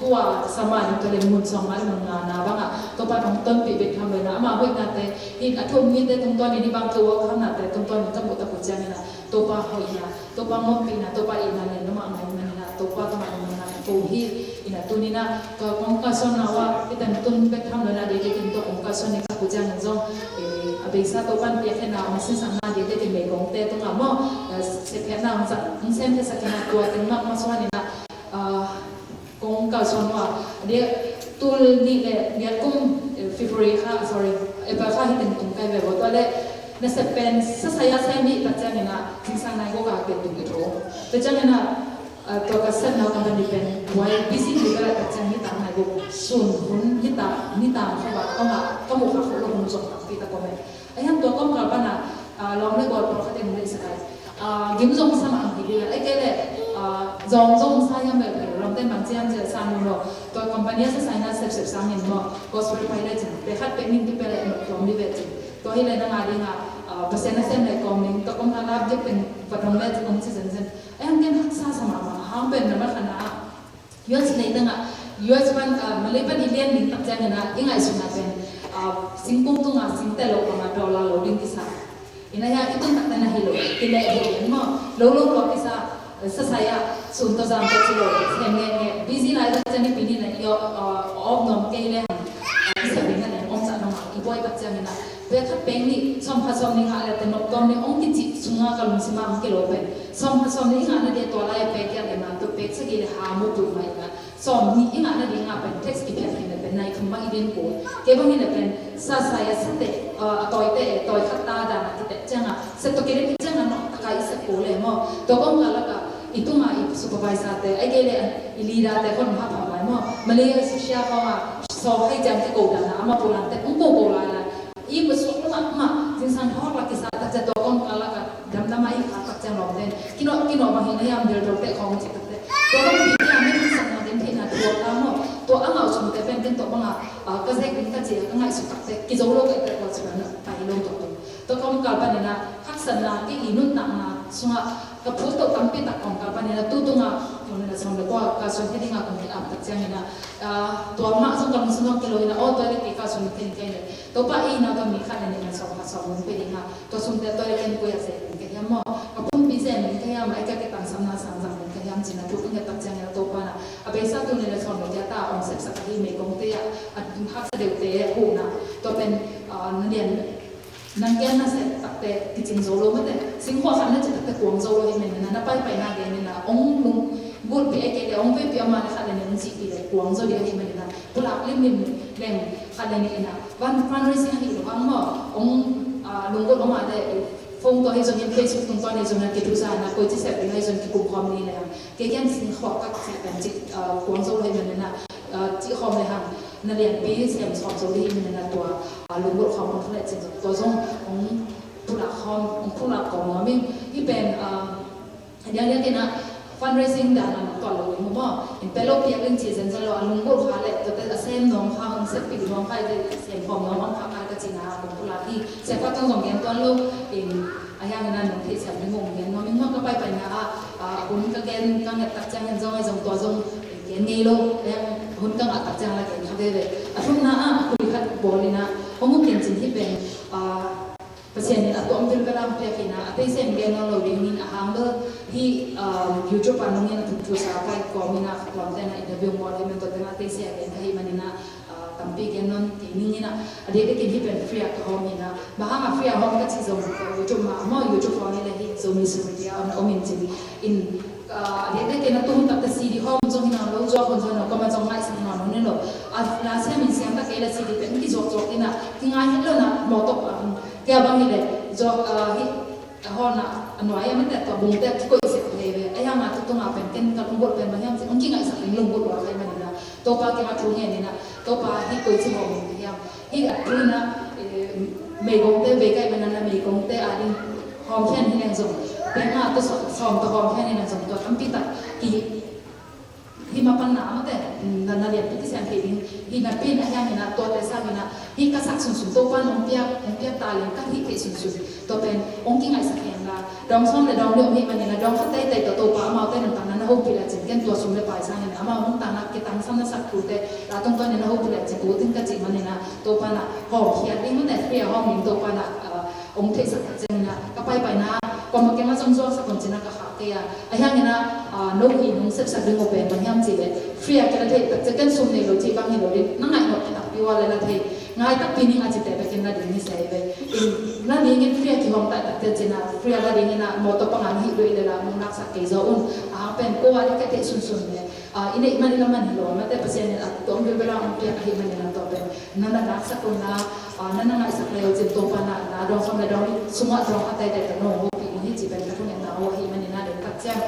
ตัวสมาธิตัวเล่นมุนสองมาหนึ่งงานนาบังอ่ะตัวป้าต้องต้นปีเป็นทำเลยนะมาเพื่อนนาเตอีกอัฐมมีแต่ตรงตัวนี้บางตัวข้างหน้าแต่ตรงตัวนี้ก็หมดตะกุจางนะตัวป้าหอยนะตัวป้ามอปีนะตัวป้าอินาเลยน้ำมันอะไรนะตัวป้าต้องมามันนะตัวฮีอินาตัวนี้นะก็คงก็สอนว่าที่แต่ตุนเป็นทำเลยนะเดี๋ยวจะกินตัวคงก็สอนในตะกุจางนั่นจ้องอาเบซ่าตัวปั้นเปียกแค่นามันสิ้นสังหารเดี๋ยวจะเมย์ของเตตรงอ่ะมั่งเสพแค่นามันจะมันเส้นเทศกาลตัวเต็มมากมาสอนนี่นะคงก็สอนว่าเดี๋ยวตัวนี้เลยเดี๋ยวกุ้งFebruary ค่ะ sorry เบซ่าที่เป็นตรงใกล้แบบว่าตัวเล็กในเซปเป็นsaya sayaมีปัจจัยนะทิ้งสังนายก็กลายเป็นตรงนี้ตัวปัจจัยนะตัวกษัตริย์เรากำลังเป็นวัยบิสิที่ก็ได้ปัจจัยที่ต่างนายก็ส่วนคนที่ต่างเขาว่าก็หมู่เขาลงมือส่งปีตะกอนไอ้ยันตัวก็กลับมาลองเล่นบอลเพราะเขาเต็มเลยสักการยิ้มทรงสมัครดีเลยไอ้แกเลยจงใส่ยังแบบลองเต้นบางเจ้าจะสร้างมันหรอตัวคอมพานีจะใส่หน้าเซฟสร้างเงินมั้งก็สวยไปได้จริงแต่คัดเป็นนิ่งที่เป็นอะไรตัวนี้แบบจริงตัวที่เลยนั่งอะไรนะเปอร์เซ็นต์เลยกองนึงตัวกองทัพรับจะเป็นฝันของแม่จะกองที่เซนไอ้ยังเก่งสร้างสมัครมาห้ามเป็นแบบนั้นนะUS เลยตั้งUS มันมาเลยเป็นอินเดียนดิ้งตั้งใจนะยังไงสุนัขเป็นสิงคโปร์ตัวสิงเตลโลมาดอลลาร์โลดิ้งที่สามอินายาitu tak tanah hilo tidak boleh mau lalu bisa saya suntuk sampai kilo sebenarnya busy lah itu jadi pilih lah yo nom kele bisa dengan om sa nama ibu ay baca mina betul pengni som ni ada tenok tom ni om kicik sunga kalau simam kilo pen som ni ada dia tolak peknya lema tu pek segini hamu tu mai kan som ni ada dia ngapain teks kita ni pen naik kembali dia ko kebang ni pen saya sate toy kata dan kita jangan seto kiri jangan nak kai sekolah mo tokong kalau itu mah supervisor teh,ไอ้เกลี่ยลีดาแต่คนพาพาไปมั่งมาเลยเสียเขาว่าสอบให้จำที่โกดันนะมาโบราณแต่องค์โกราณนะอีมันสุดแล้วมาจินสันทอดว่ากิสาแต่จะตัวก้องอะไรกันดำน้ำมาอีกขาตักจังหลอมเด่นกินบางทีเนี่ยมันเดือดร้อนแต่ของจิตแต่ตัวก้องปีนี้ไม่ต้องสั่งมาเด่นที่น่ะตัวเราเนาะตัวอ่างเอาสมแต่เป็นตัวบางก็ใช้กินก็เจียก็ง่ายสุดแต่กิจวัตรก็แต่ว่าสุดนั้นไปลงตัวก้องกลับไปเนี่ยนะทักษะนะที่อินุนนักนะสุนัขก็พูดตัวตั้มปีตักของกลับไปเนี่ยนะตู้งาคนนั้นสมเลยว่าการส่วนที่งาคนที่อับตักจังเนี่ยนะตัวมาส่งกำลังส่งกิโลเนี่ยโอ้ตัวเล็กการส่วนที่นี่เลยตัวป้าอีน่าก็มีขั้นเนี่ยนะสองมันเป็นยังไงตัวส่วนตัวเล็กก็อยากเสร็จก็ยังมั่งก็พุ่งปีเสร็จก็ยังไม่ก็ตั้งสำนักสั่งก็ยังจีน่าทุกคนก็ตักจังเนี่ยตัวป้านะอาเบซ่าตัวเนี่ยส่วนเราจะตาองเสร็จสักทีไม่คงเตะทักษะเดียวเตะหูนะตัวเป็นนักเรียนนั่งแก้น่าเสร็จตักแต่ที่จริงโซโล่ไม่แต่สิ่งหัวขันนั่นจะตักแต่กวางโซโล่ที่มันนั่นไปหน้าแกนี่นะองลุงบุตรพี่ไอ้แกเดี๋ยวองไปพี่เอามาในขันเลยนั่นสิที่เลยกวางโซโล่ที่มันนะผู้หลักเล่มแรงขันเลยนี่นะวันเรื่องสิ่งที่เราบอกองลุงก็ลงมาได้ฟงตัวให้จนยังเฟซบุ๊กตรงตัวในจนนั้นเกิดรู้จักนะคุยที่เสร็จเป็นให้จนกิจกรรมความนี้เลยแกยังสิ่งขวบก็เสร็จเป็นจิตกวางโซโล่ที่มันนะที่คอมเลยค่ะนักเรียนปีเสียงสอบโซลี่มันนะตัวลุงก็ความมันเท่าไหร่จริงตัวทรงของผู้หลักคอมผู้หลักกองมิ่งที่เป็นอย่างนี้กันนะ fundraising ด่านนั้นต่อเลยมั้งว่าเห็นเป็นโลกเพียงเรื่องจีนจะเราลุงก็ขาเลยตัวแต่เส้นน้องข้าวเส้นปีน้องไฟเสียงความน้องข้าวก็จีน่าของผู้หลักที่เสียงก็ต้องส่งเงินตัวลูกเองอย่างนั้นหนึ่งที่เสียงไม่งงเงินน้องมิ่งก็ไปนะคุณก็เงินก็เงินตักจังเงินจงไอ้จงตัวจงเงินงี้ลูกแล้วคุณก็ตักจังอะไรกันเขาได้เลยทุกน้าคุยกันบอกเลยนะเพราะมุกเงินจริงที่เป็นpasien ni atau ambil dalam pihak ina apa isen geno lo dingin ahamba hi YouTube anungin tu sakai komina konten interview model mentor dengan tesi agen hi manina tampi genon tiningina ade ke kini pen free ak homina bahanga free hom ka chizo YouTube ma mo YouTube phone ni hi zo mi seperti on omin jin in ade ke na tu tak si di hom zo hina lo zo kon zo no ko ma zo ngai sin no ne lo la se min siam ta ke la si di pen ki zo zo ina tinga hi lo na mo to kaya bang hile jo hona anwaya mete to bung te ko ise lebe aya nga to nga pen ken ka lumbot pen bang yam se ongki nga isa lumbot wa kai manina to pa ke ma thu nge ni na to pa hi ko ise mo ni yam hi ga trina me gong te ve kai manana me gong te adin hom khen hi nang zong pe nga to som to hom khen ni nang zong to am pi ta ki hi ma pan na ma te na na dia pi sen pi na pin ayang ina to te sa ina hi ka sak sun sun to pan ong pia ta le ka hi ke sun sun to pen ong ki ngai sa ken la dong som le dong le mi man ina dong khat tai tai to pa ma te nan ta na ho pi la chen ken to sum le pai sa ina ama ong ta na ke tang sam na sak tu te la tong to na ho pi la chen tu tin ka chi man ina to pa na ho khia ding ne khia ho min to pa na ong the sa chen na ka pai pai na ko ma ke ma som so sa kon chen na ka ha te ya ayang ina no hi nong sep sa ding open ma hyam chi le free ka the tak chen ken sum ne lo chi bang hi lo ri na ngai no ta pi wa le la the ngai tak pi ni a chi te ba ken na ding ni sai be in na ni ngin free ki hom ta tak te chen na free la ding na mo to pa ngan hi lo le la mo nak sa ke zo un a pen ko wa ka te sun sun ne ine man la man lo ma te pa sen a to ngil bela on pia ka hi man na to pen na na nak sa ko na na na ngai sa le o chen to pa na dong som le dong suma dong ka te te no ho pi ni chi ben ka ko na ho hi man na de tak chang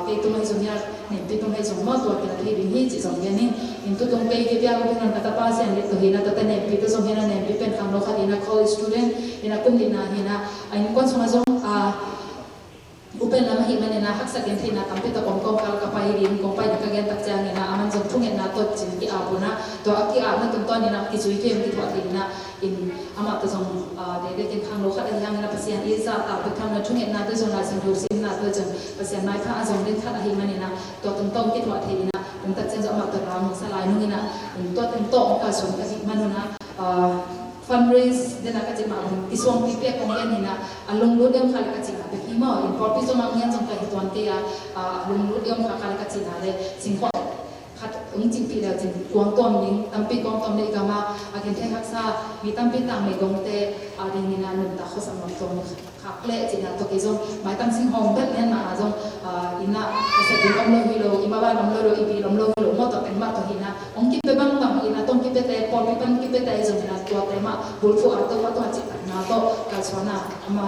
ke tu mai zum ya ne pi tu mai zum mo to ke la hi ding hi chi som ya ni in tu tong ke bia ko na ta pa sen le to hi na to te ne pi tu som ya ne pi pen kham lo kha ina college student ina kum ni na hi na ai kon som zo upen lama hi man na hak sa gen thina tampi to kong kal ka pai rin kong pai ka gen tak chang ina aman jong thung na to chin ki abuna to aki a na tum to ni na ki chui kem ki thwa na in ama to jong de ken khang lo kha da yang na pasian i za ta pe kham na thung na to jong la sin ru sin na to jong pasian mai kha jong den kha hi man na to tum tong ki thwa na tum ta chen zo ama to ra mo sa lai nu na in to tum to ka som ka hi man na fundraise dan akan cuma iswang pipi akan yang hina alung lu dia kali kacina bagi mau import itu mangian sampai hituan ke ya alung lu dia kali kacina le singkho kat cing pi le cing kuang tom ning tampi kuang tom le igama akan teh haksa mi tampi tang me gong te ada hina nun tak khos amam tom khak le cina to kezong mai tam sing hong bet nen ma azong ina kase di om lo hilo imawa om lo ibi om lo hilo mo to pen ma to hina ong ki pe bang bang ina tong ki pe te pol pi pan ki pe te zong na to te ma bul fu ato wa to chi na to ka sona ama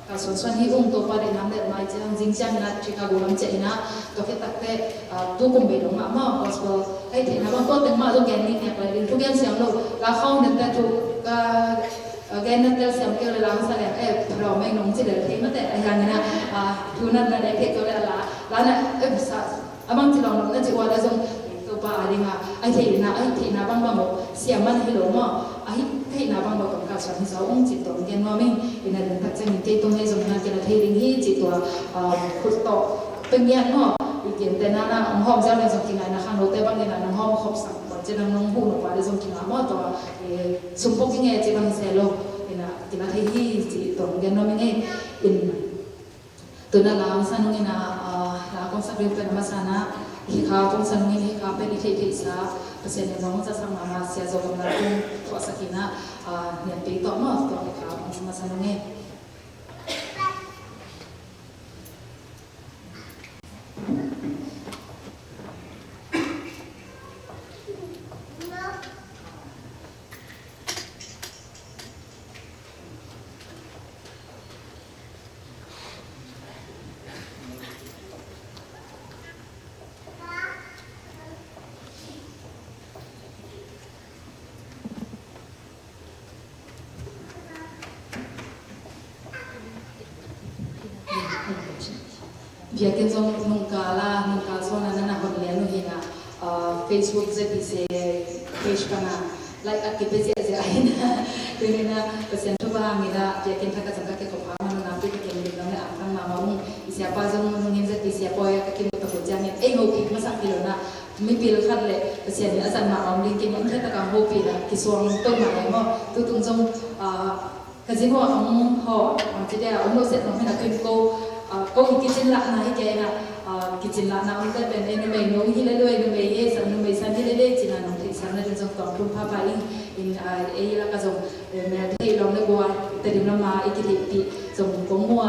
ka son hi to pa de nam le mai chang jing chang na Chicago lam che ina to ke tak te tu kum be dong ma gospel ai the na bang to te ma zo gen ni ne pa rin tu gen siam lo la khong ne ta tu ka gen na tel siam ke le lang sa le ro mai nong chi de the ma te ai han na tu na na de ke ko le la na sa abang chi long na chi wa da zong to pa ari nga ai the na bang ba mo siam man hi lo ma ai cái nào bằng bảo cả sản giáo ông chỉ tổng gen mà mình vì là đến các trang cái tông hay dùng là cái là thay đình hi chỉ tổ khut tổ từng nhận họ ý kiến tên là ông hòm giao này dùng kinh này là khang đầu tây bằng này là ông hòm khop sẵn còn trên ông nông hù nó phải dùng kinh nào mà tổ sum phong kinh nghe chỉ bằng xe lô thì là thay hi chỉ tổng gen mà mình nghe từ là làm sao nó nghe là con sắp đến bên mà sana hi khá con sao nó nghe hi khá bên đi thay sa pasien yang bangun sa sama sia zo kam na kung to sakina nian pe to mo to ka sama sanunge Via cái dòng nông cá số là nana còn liền luôn hina Facebook sẽ bị se page kana like at cái page sẽ ai na từ nên là pasien tu bah mira via cái thắc cái cái có phá mà nó bị cái mình làm là ăn mà mong siapa dòng nông nhân sẽ siapa ya cái mình tập hujan ni hô kí mà sắc kilo na mình pil khát lệ pasien ni asan mà ông linh cái những cái ta hô pil là cái suang tôi mà em tu tung dòng cái gì ông họ chỉ để ông nó sẽ nói là cái cô kitchen la na hi ke na kitchen la na on ta ben en me no hi le lo en me ye san no me san hi le le chin na no thi san na jong tong tum pha pa in e la ka jong me thi long le goa te dim na ma ikiti ti jong ko mua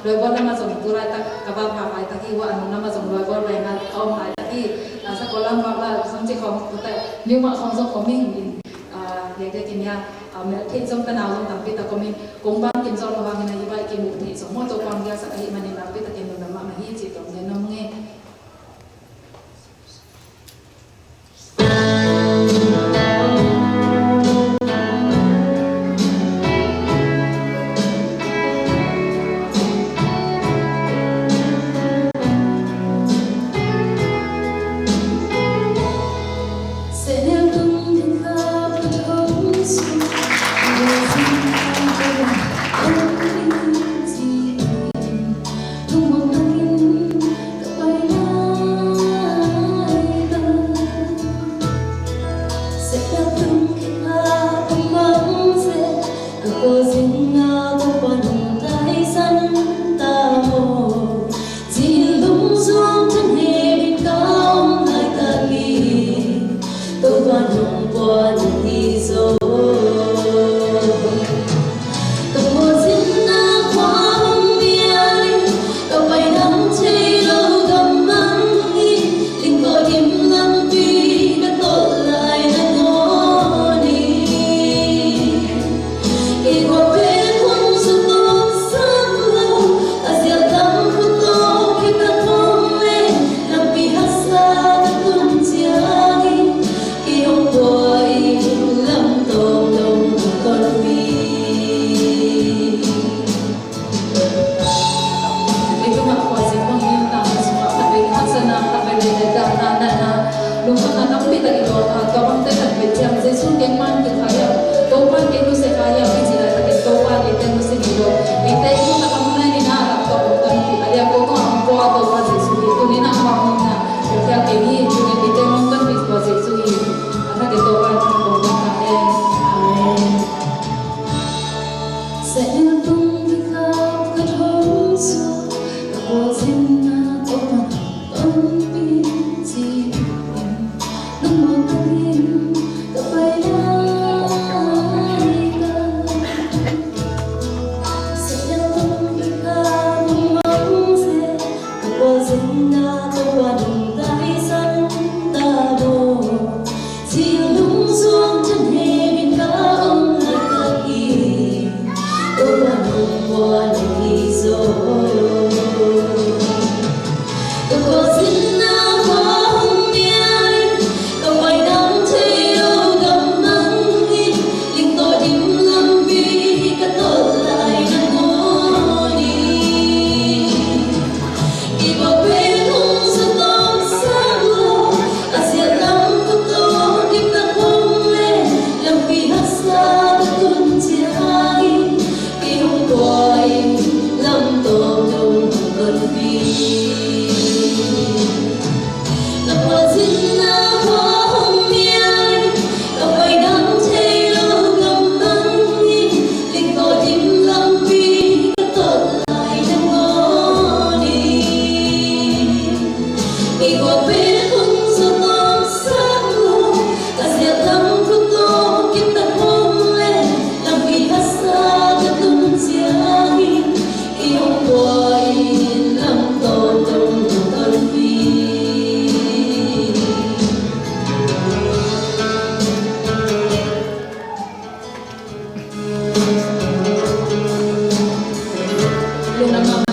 lo go na ma jong tu ra ta ka ba pha pai ta ki wa an na ma jong lo go le na au mai ta ki sa ko lam ma la sam chi khom ta ni ma khom jong ko min in ye de kin ya me thi jong ta na jong tam pi ta ko min kong ban kim jong wa ngi na yi ba ki mu thi so mo to kon ya sa hi man na pi ta kin na ma ma hi chi tong ne no nge Se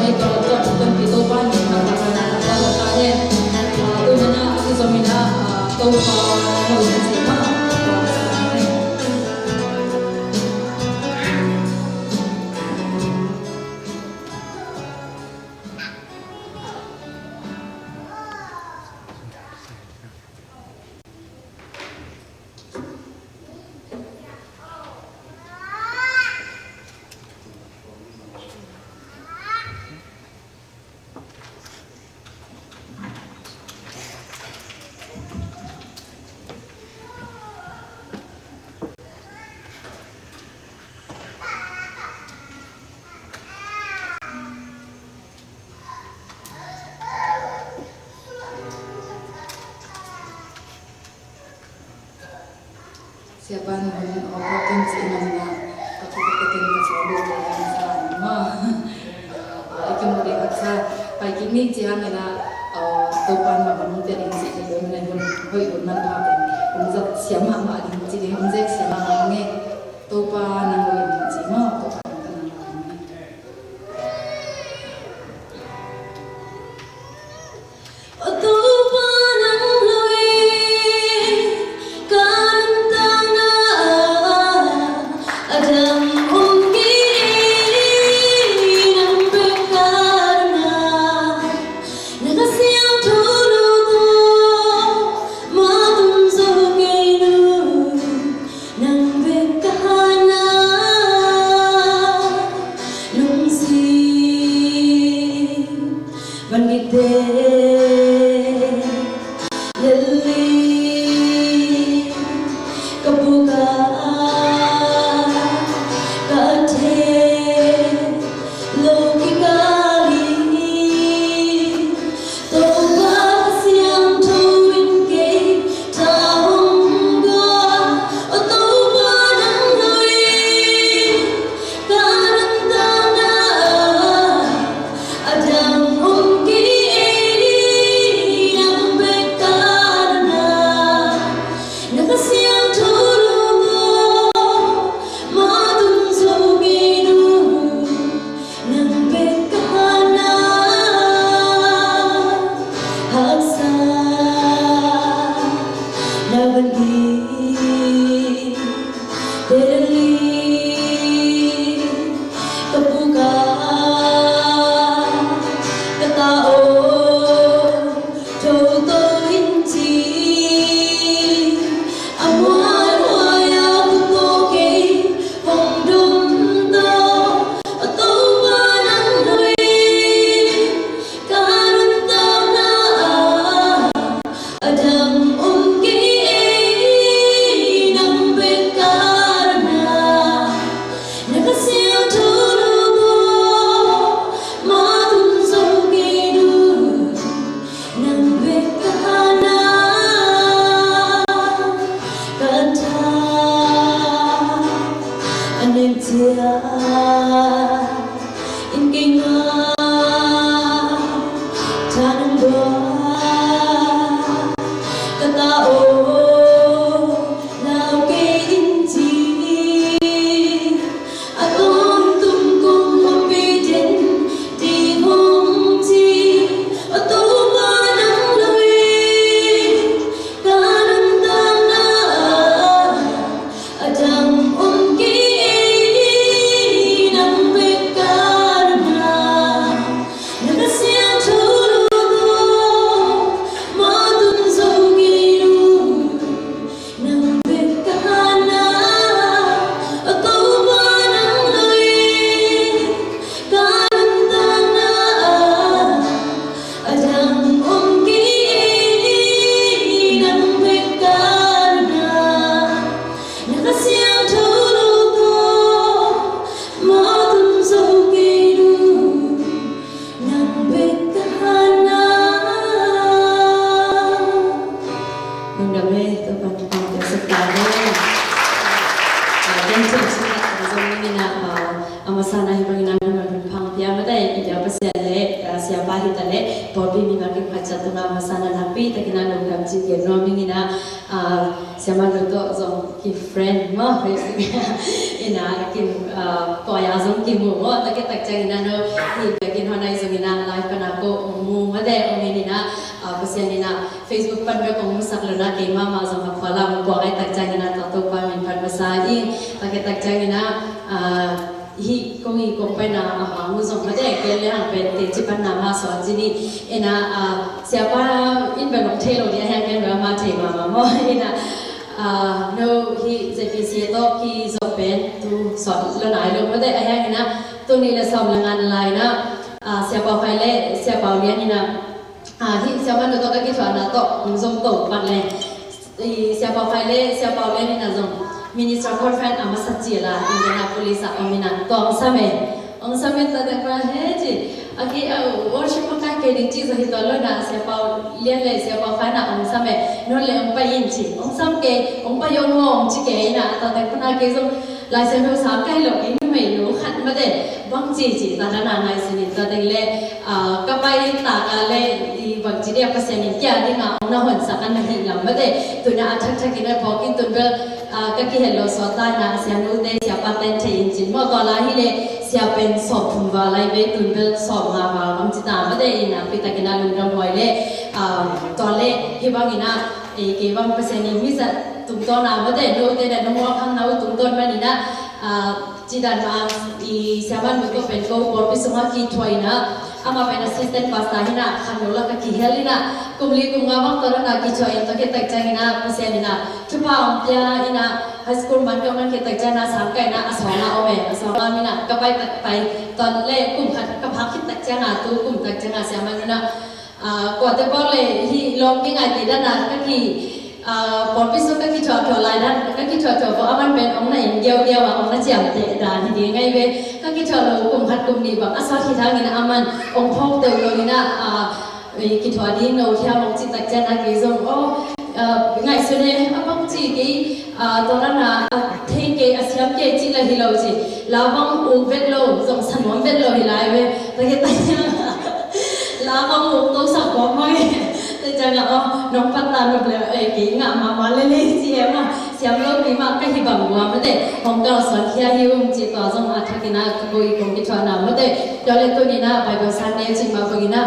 Hey, kalau tuan itu pan nak kalau kalian tu mana aku zamina tu kalau siapa siapa yang orang sih mana aku kepengen selalu yang sama aku mau dikasih pagi ini jangan ada topan macam itu yang sih jadi mana pun hoi pun mana apa untuk siapa mak ini jadi untuk siapa namanya topan yang hoi ini sih mau topan ina kim koya zum kim mo ta ke tak chang ina no hi kin honai zum ina live pana ko mu made ominina busianina Facebook pan be ko musak lona ke mama zum khwala mu ko ai tak chang ina to pa min pan basa i ta ke tak chang ina hi kongi kompena mu zum made ke le hang pe te chi pan na ma so jini ina siapa in belok thelo dia hang ken ma the mama mo ina no hi JPC to ki zopen tu sot lo nai lo made ayang ina tu ni la som langan lai na sia pa phai le sia pa lian ina hi sia man to ka ki thwa na to zom to pan le sia pa phai le sia pa lian ina zom minister conference amasat la Indianapolis amina to ang same ta de pra he ji aki worship ka ke ding chi hi to lo na sia pa lian le sia pa phai na ang same no le ang pa yin chi ang sam ke ang pa yong ngom chi ke na ta de pra ke zom lai sen ho sa kai lo in mai lo khat ma de bang chi chi ta na ngai sin ta de le ka pai ta ka le i bang chi de pa sen ni kya ding a na hon sa kan na hi lam ma de tu na thak thak ki na pho kin tu be ka ki hello so ta na sia nu de sia pa ten the in chin mo to la hi le sia pen so phum wa lai be tu be so ma wa bang chi ta ma de ina pi ta ki na lu dong hoi le to le hi bang ina e ke bang pa sen ni mi sa tum to na ma de no de na mo khang na tum ton ma ni na chi dan ma i siaman mi ko pen ko por pi sunga ki thoi na ama pen assistant pastor hina khan lo la ka ki helina kumli kunga bang to na ki thoi to ke tak chang ina pasen ina thupa om pya ina high school man ko man ke tak chang na sam kai na asona ome asona mina ka pai tak pai ton le kum khat ka phak ki tak chang na tu kum tak chang na siaman na ko te por le hi lom ki ngai ti da na ka ki por pi so ka ki thwa lai dan ka ki thwa bo aman pen ong na in geu geu ong na chiam te da ni di ngai ve ka ki thwa lo kum khat kum ni ba asa thi thang ina aman ong phok te lo ina ki thwa di no thia mong chi tak chen a ki zong o ngai su ne apang chi ki to na na the ke asiam ke chi la hi lo chi la bang u vet lo zong san mom vet lo hi lai ve ta ke ta la bang u to sa ko mai te chang a nong pat ta no ble e ki nga ma le le chi em ma siam lo mi ma ka hi bang wa ma de hong ka son khia hi um chi to zong a thakina ko i ko ki thana ma de do le to ni na Bible Sunday chi ma ko na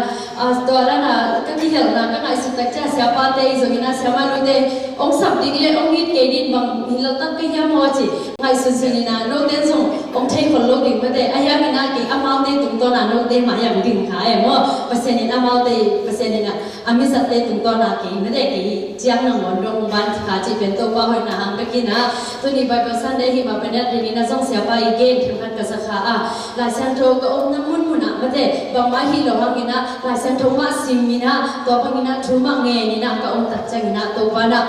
to ra na ka ki hel na ka ngai su tak cha sia pa te zo ina sia ma lo de ong sap ding le ong it ke din bang hi lo tak ka ya mo chi ngai su ni na no den zong ong thei khol lo ding ma de aya mi na ki amau de tum to na no de ma yang ding kha e mo pa se ni amau de pa se ni na ami sa te tum to na ki ma de ki chiang na ngon dong ban kha chi pen to pa hoi na hang pe ki na to ni Bible Sunday hi ma pa net ni na zong sia pa i ge thim kan ka sa kha la san tho ko om na mun mun na ma de bang ma hi lo hang ina la san tho ma sim mi na to pa ni na thu ma nge ni na ka om tak chang na to pa na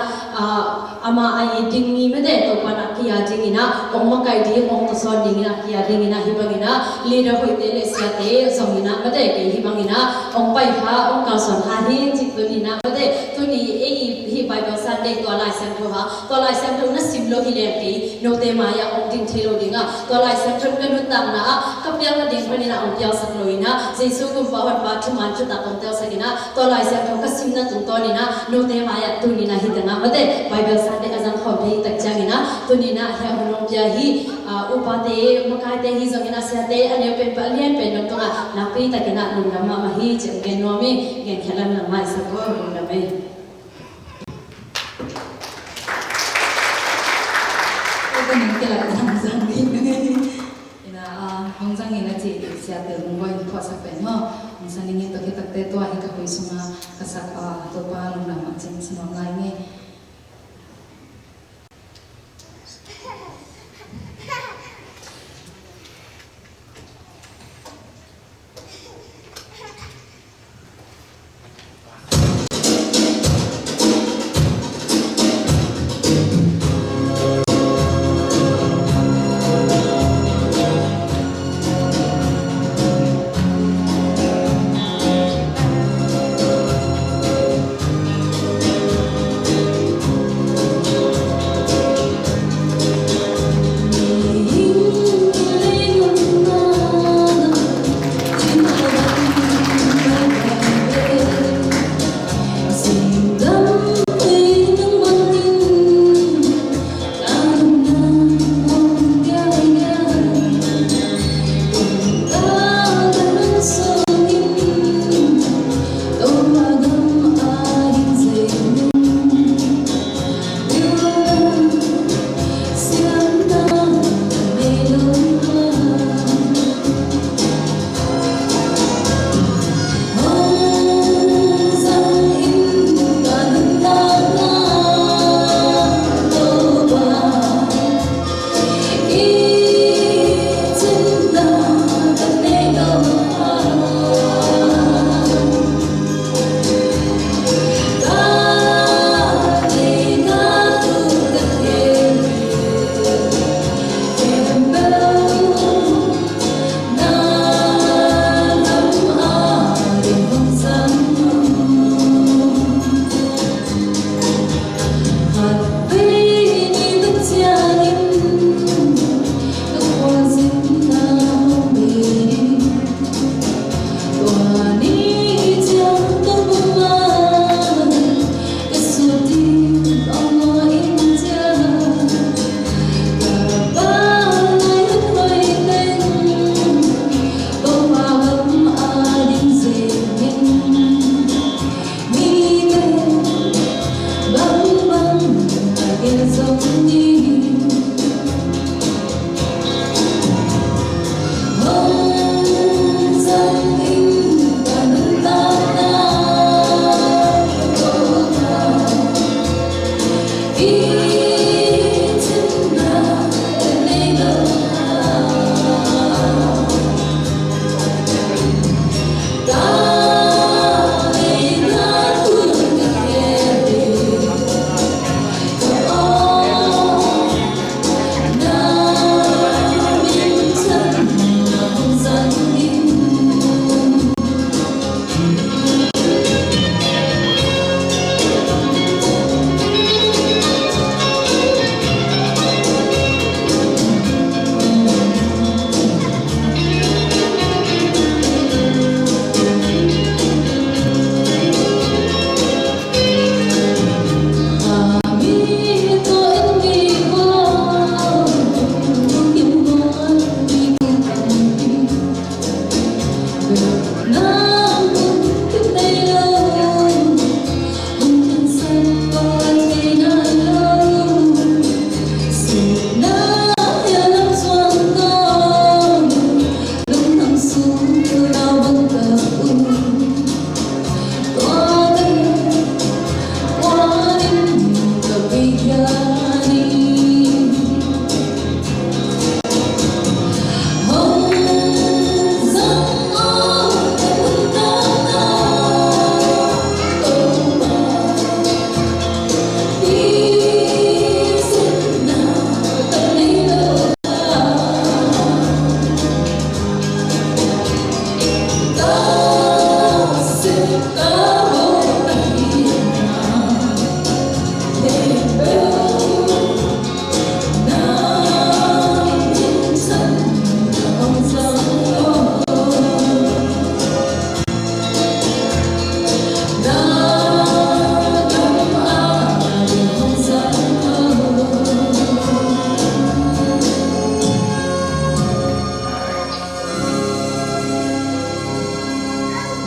ama ai ding ni ma de to pa na ki ya ding ina om ma kai di om to son ding ina ki ya ding ina hi bang ina leader hoi te le sia te zong ina ma de ke hi bang ina om pai ha om ka son ha hi chi tu ni na ma de tu ni e hi Bible Sunday to lai san tho ha to lai san tho na sim lo hi le ki no te ma ya om ding thelo dinga to lai san tho ka nu tam na ka pya na ding pani na om pya sak lo ina jesu kum pa hat pa thu man chu ta kom te sakina to lai san tho ka sim na tung to ni na no te ma ya tu ni na hi danga ma de Bible Sunday azam kho be tak changina tu ni na ya honom pya hi upate makai te hi zongina sa te ane pen pa lian pen no to na pi takina lum na ma hi chen gen no mi gen khalam na mai sa ko lum na maiก็นึกแต่ละทางสังกินนะห้องสังกินนะจีเสียเติมไว้พอสักเป็นเนาะห้องสังกินตัวที่ตักเตตัวให้กับคุยสมากษัตริย์ตัวปลาลงน้ำจิ้มสมองลายนี่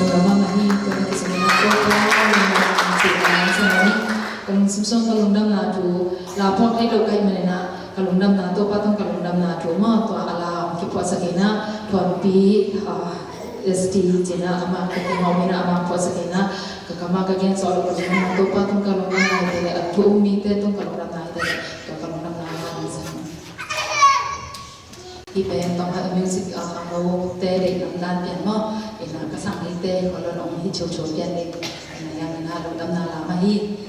Nagama mahi ko na kasi na ko kung simsong kalungdam na tu lapor ay daw kay manena kalungdam na to patong kalungdam na tu ma to ala kipo sakina tuan pi ST jena ama kakima mina ama po sakina kakama kagen soal kalungdam na to patong kalungdam na ite at tu umi te tong kalungdam na ite to kalungdam na ma sana ipen tong ha music ang te de nam dan pian mo ina kasang ite kalau nong hi chou chou pian de ina yang na kalungdam na la ma hi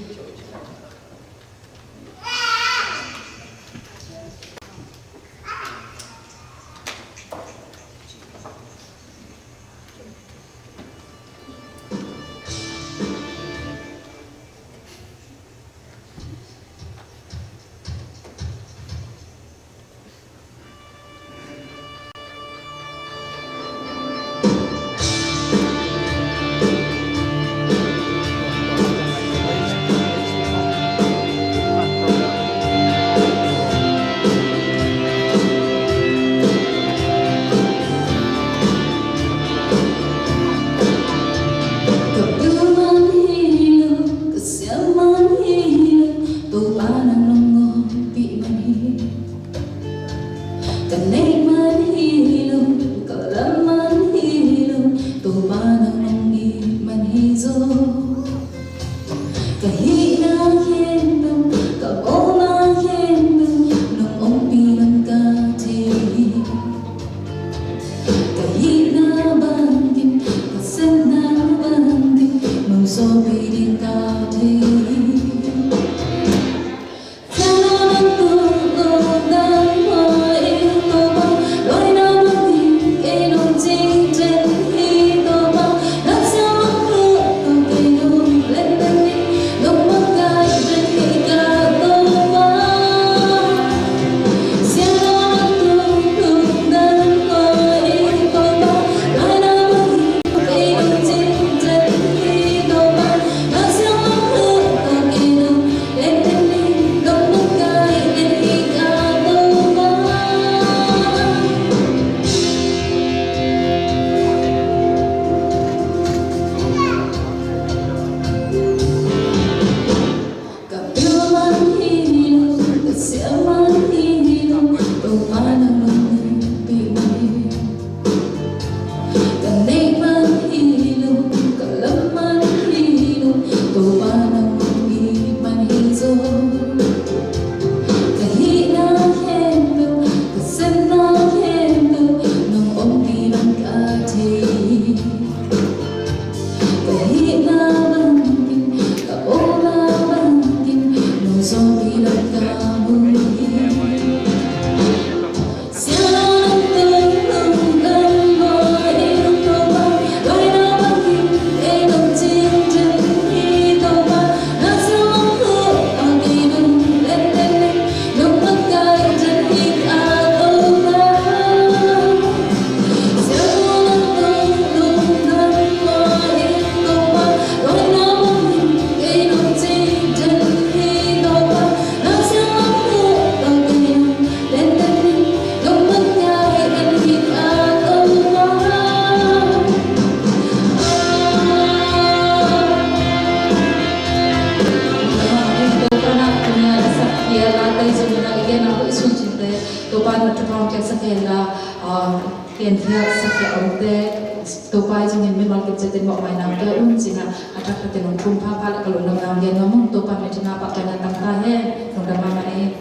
Topai jengin memang kejadian mau main nang dia sina ada ketenun kumpa pala kalau nang dia ngomong topai macam apa kena tangkahe nang mama ni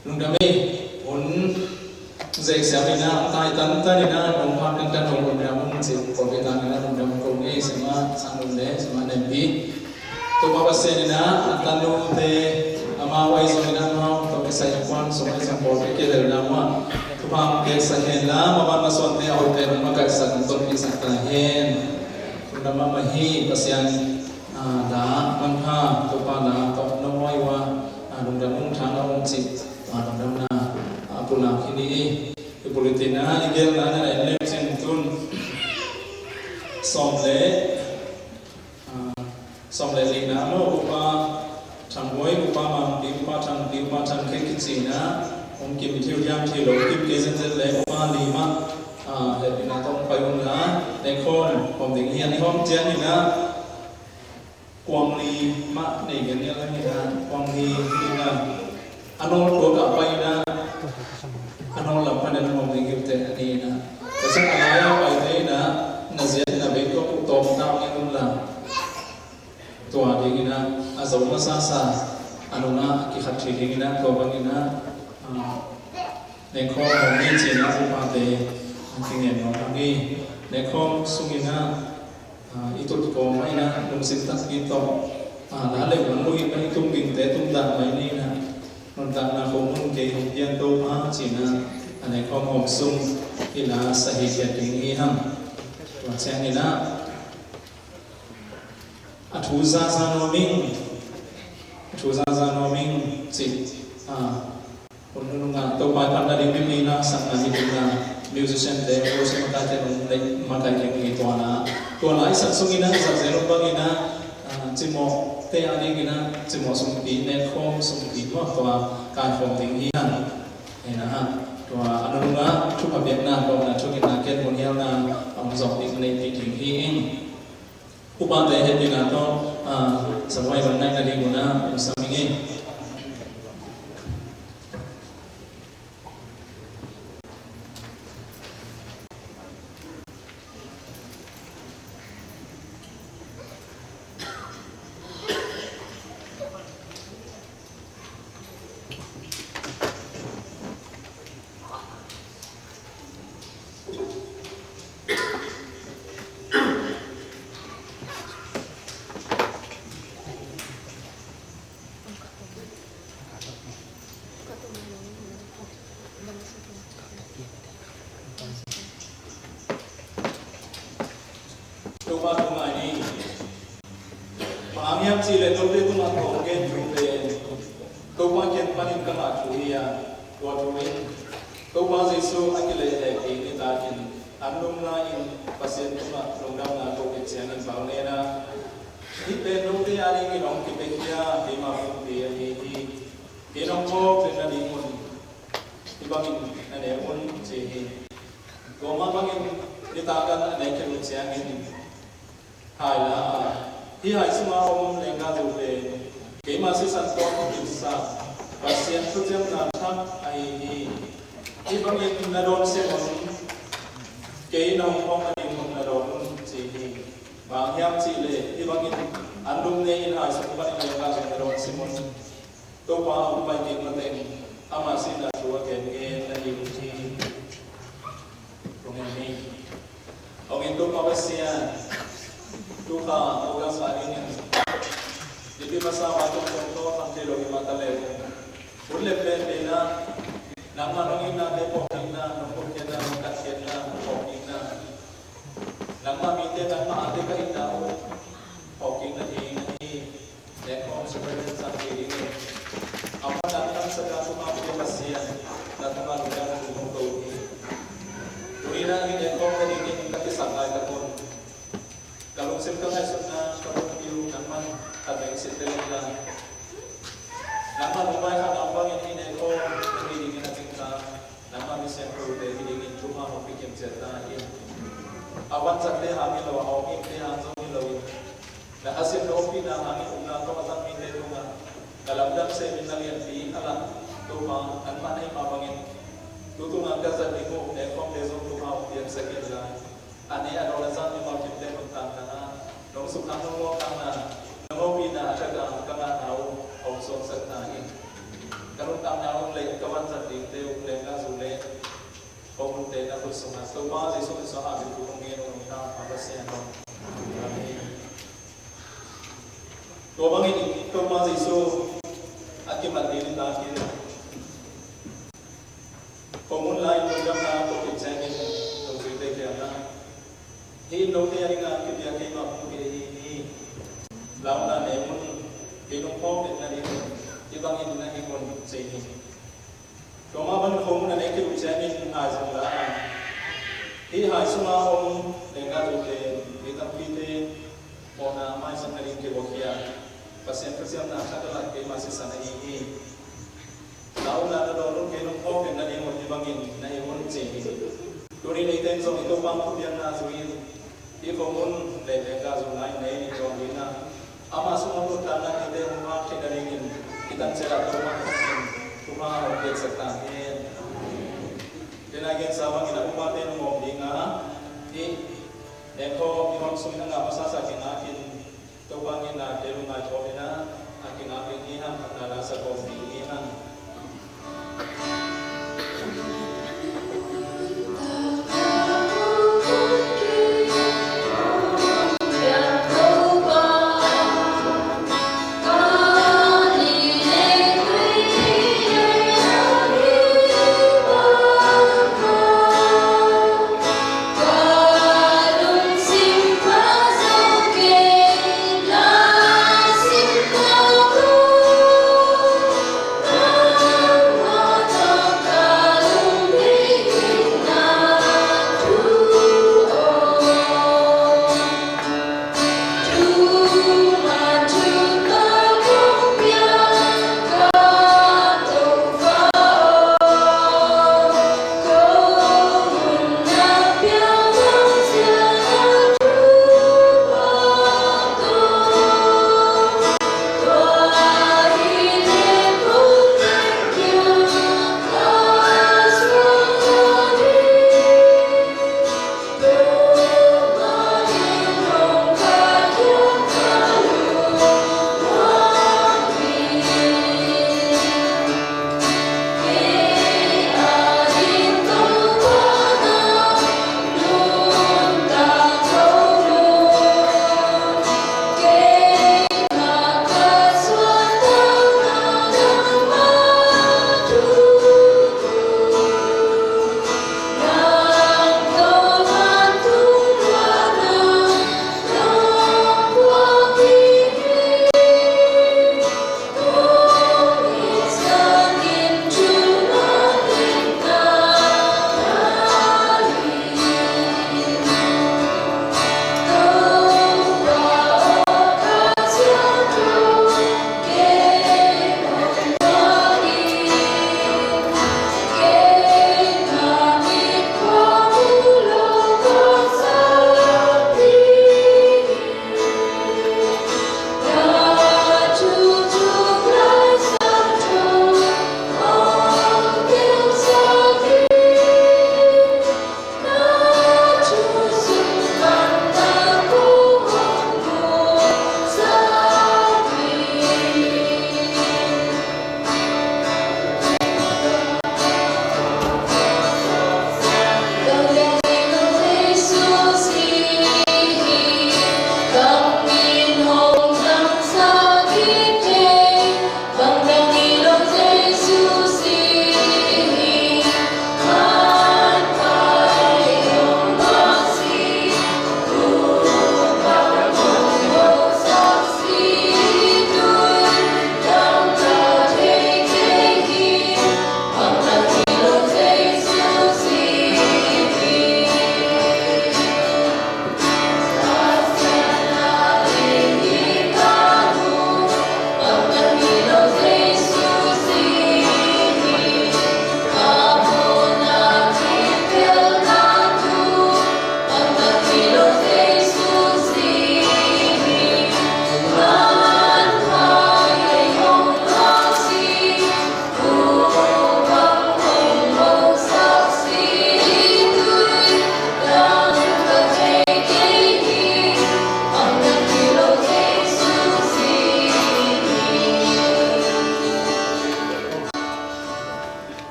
Nungdami un zai siamina tai tan tanina nongpa kan tan nong nongdam si korbetana nongdam kongi sama sanunde sama nembi to baba senina atanu de amawai somina ma to kesai kwan somai sampor ke del nama to pam ke sahela mama nasonte auter maka san to ki satahen nongdam mahi pasian da mangha to pa da to nomoi wa nongdam thang ong si nongdam na ini politina igel na election tun somle lina mo upa thangoi upa mang di upa thang ke kichina om kim thiu jam thilo kim ke zen le upa lima lepina tong payun na ne khon om ding hian hom chian ni na quang li ma nei gen ya ni na quang li na anol ko ka pai na anol lam panen om ding kim te ani na kasi alaya pai te na naziat na be ko tom tam ni um la tua ding na azau masasa anuna ki khatri ding na ko bangina ne khon om ni china upa te kinh no ngi ne khom sungina itut ko mai na nung sin tak ito la le wan lo hi mai tum ging te tum da mai ni na non ta na ko mun ke hom yan to ma china ane khom hom sung ila sahi ya ding hi ham wa chang ina athu za no ming chi unung nga to pa pan na ding mi na sang na ni na musician de ko sa makate ng makate ng ito na isa sungina sa zero bangina chimo te ani gina chimo sungti ne khom sungti mo to ka khom ting hian ena ha to anu nga thu pa biak na ko na thu na ken mon hial na ang zong ting nei ti ting hi ing upa te he dina to sa wai ban nai na di mo na sa mingi si le to te tuma ko ke ju te ko wa ken panin ka ma chu ya wa tu rin ko wa se so akile he ke ni ta kin anum na in pasien tuma long dam na ko ke chen in ba ne na ni pe no te ya ni long ki pe ya ke ma fu te ni ni ke no ko pe na ni mun ti ba min na ne mun che he ko ma ba ngin ni ta kan na ke lu chen ni hai la hi hai suma om lenga du le ke ma si san to ki sa pasien tu jam na tham ai hi bang ye na don se mon ke no hong ani mon na don chi hi ba hyam chi le hi bang in andum ne in hai sum pa ni lenga se na don se mon to pa om pa ki ma te ama si na tu ke nge na ni chi ko ni ong in to pa pasien tuha ogas ani jadi masa waktu contoh sampai logi mata le boleh benda nama nongin na depo kina nomor kena nokat kena pokina nama mite nama ade ka inau pokina ini dekon seperti sampai ini apa datang sekali mampu pasien datang lugar untuk ini urina ini dekon tadi ini kaki sampai takon kalau sirka hai sunna kalau piu naman ada yang setelah nama rumah kan abang ini neko ini dengan cinta nama bisa perlu dari cuma mau bikin cerita ini awan sakle hamil lawa awam ini anjong ini lawi nah hasil kopi nah hamil ulang kau asal minde rumah dalam dam saya minalian di alam rumah dan mana yang abangin tutu ngangkat zatimu neko bezong rumah biar sakit lah ane adalah zat yang mau kita tentang nong sukan nong kana nong bina jaga kana tahu opson serta ini kalau tak nong le kawan zati teu le ngazule omun te na kusuma so ma si so sa abi ku ngin nong ta apa sian nong to bangin to ma si so akibat ini ta kira komun lain program na ko kitchen to kita kira hi no te ani nga ki dia ke ma pu ke hi lau na ne mun ke no ko de na ni i bang in na hi kon se ni to ma ban khom na ne ke u che in ai dùng là hi hai suma om lenga du te hi tam pi te mona mai sang na ring ke bokia pasien pasiam na kha la ke ma se sana hi lau na do ro ke no ko ke na ni mo ti bangin na i mon che hi tuni nei ten so ito pang pupian na zuin i ko mon le lenga zu nai nei ni jo ni na ama suma ro ta na ni te ma ke na ring kitan se la to ma kuma ho ke sakta he then again sabang ina umate no mo dinga i dekho ihon sumina nga masasa kina kin to bangin na delu na chomina akina ringi han na sa ko ni han Hãy subscribe cho kênh Ghiền Mì Gõ để không bỏ lỡ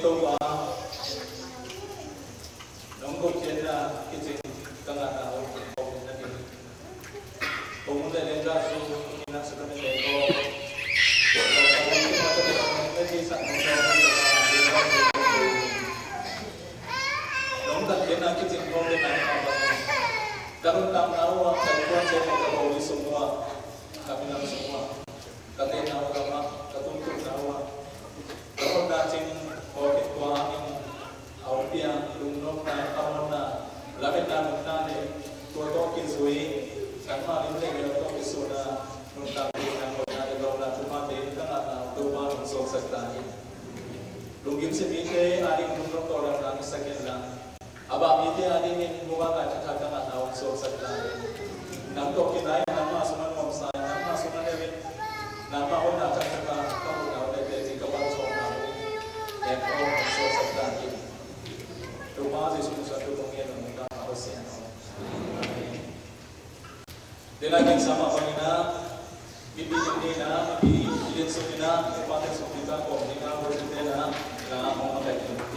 câu qua nông cục trên là cái gì các bạn nào không biết là cũng muốn lên ra số mình đang sử dụng để có cái sản nông đặc biệt là cái gì không biết là dalam tahu keluar saya kalau di semua kami nak semua kami nak agama ketuntut tahu kalau dacing orang tua ini awak dia lumrong na awak na lain na tua kizui sama ini dia tua kisuna nuntak dia nak kalau nak cuma dia kan nak tua langsung sekali lungim sebiji ada lumrong orang nak sekian abang itu ada yang mengubah cakap dengan awak sekali. Nampak kita nama sunan Muhammad, nama sunan David, nama orang cakap kamu tahu dari jika baru seorang yang orang sekali. Rumah itu satu mungkin untuk manusia. Dengan sama bagaimana bibi jendela, bibi jendela, tempat seperti itu, dengan berjendela, dengan orang yang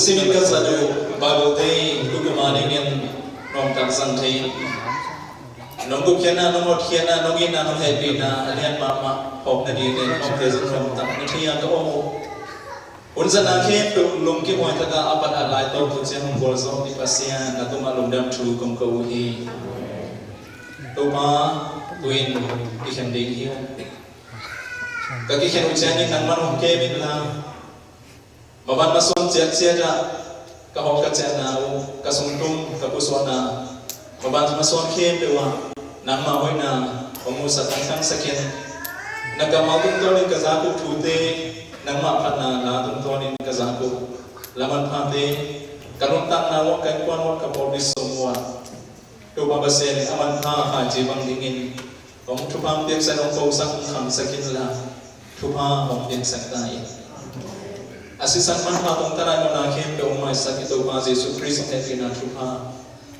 simin ka sadu Bible day kukumani ngin rom tak santhi nong kukyana nong othyana nong ina nong happy na alian mama hok na di den om present rom tak niya ka omo unsa na khem tu lum ki moi taka apat alai to tu che hom bolso ni pasien na tu malum dam thu kom ko hi tu ma tuin ki khem ding hi ka ki khem uchani nang man ke bin la มาวันมาส่วนเจียเสียจะกะหอกกะเจนาอูกะสงตุ้มกะกุศลนามาวันมาส่วนเข้มไปว่านำมาไว้นาของมูสัตทั้งทั้งสกินนักกรรมตุ้มตัวนี้กะซากุทูเตนังมาพัฒนาลาตุ้มตัวนี้กะซากุลามันพาเตกะรุนตังนาวกันกวนวกะบอดิสมวะดูบาบเซนอามันพาหาจีบังดิงินผมทุพามเปียกใส่องค์โตสักขังสกินละทุพาผมเปียกสักได้อาศิสันมันพาตรงตรายมนาเข้มเดองมาสักตัวมาเยซูคริสต์เอ็ดนาทุพา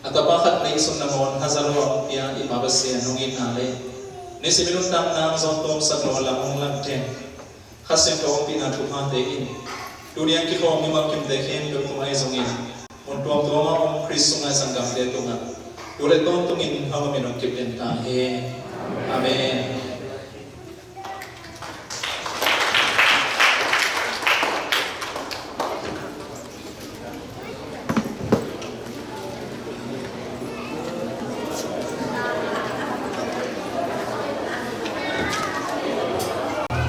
อัตบาขัดในสุนทรมนฮัซาร์วเปียอิบาบเซนนงินนาเลนิสิมิลุนตังนามซอนโตสักโนลามงลังเทนขัดเซมตัวองค์ปีนาทุพาเตอินดูเรียนกิโคมิมาคิมเตเข้มเดตัวไอซงอินมันตัวมาองค์คริสต์ทรงไอสังกัดเดตัวงาดูเลยต้นตรงอินเอามาเป็นองค์กิบเดนตาเฮอาเมน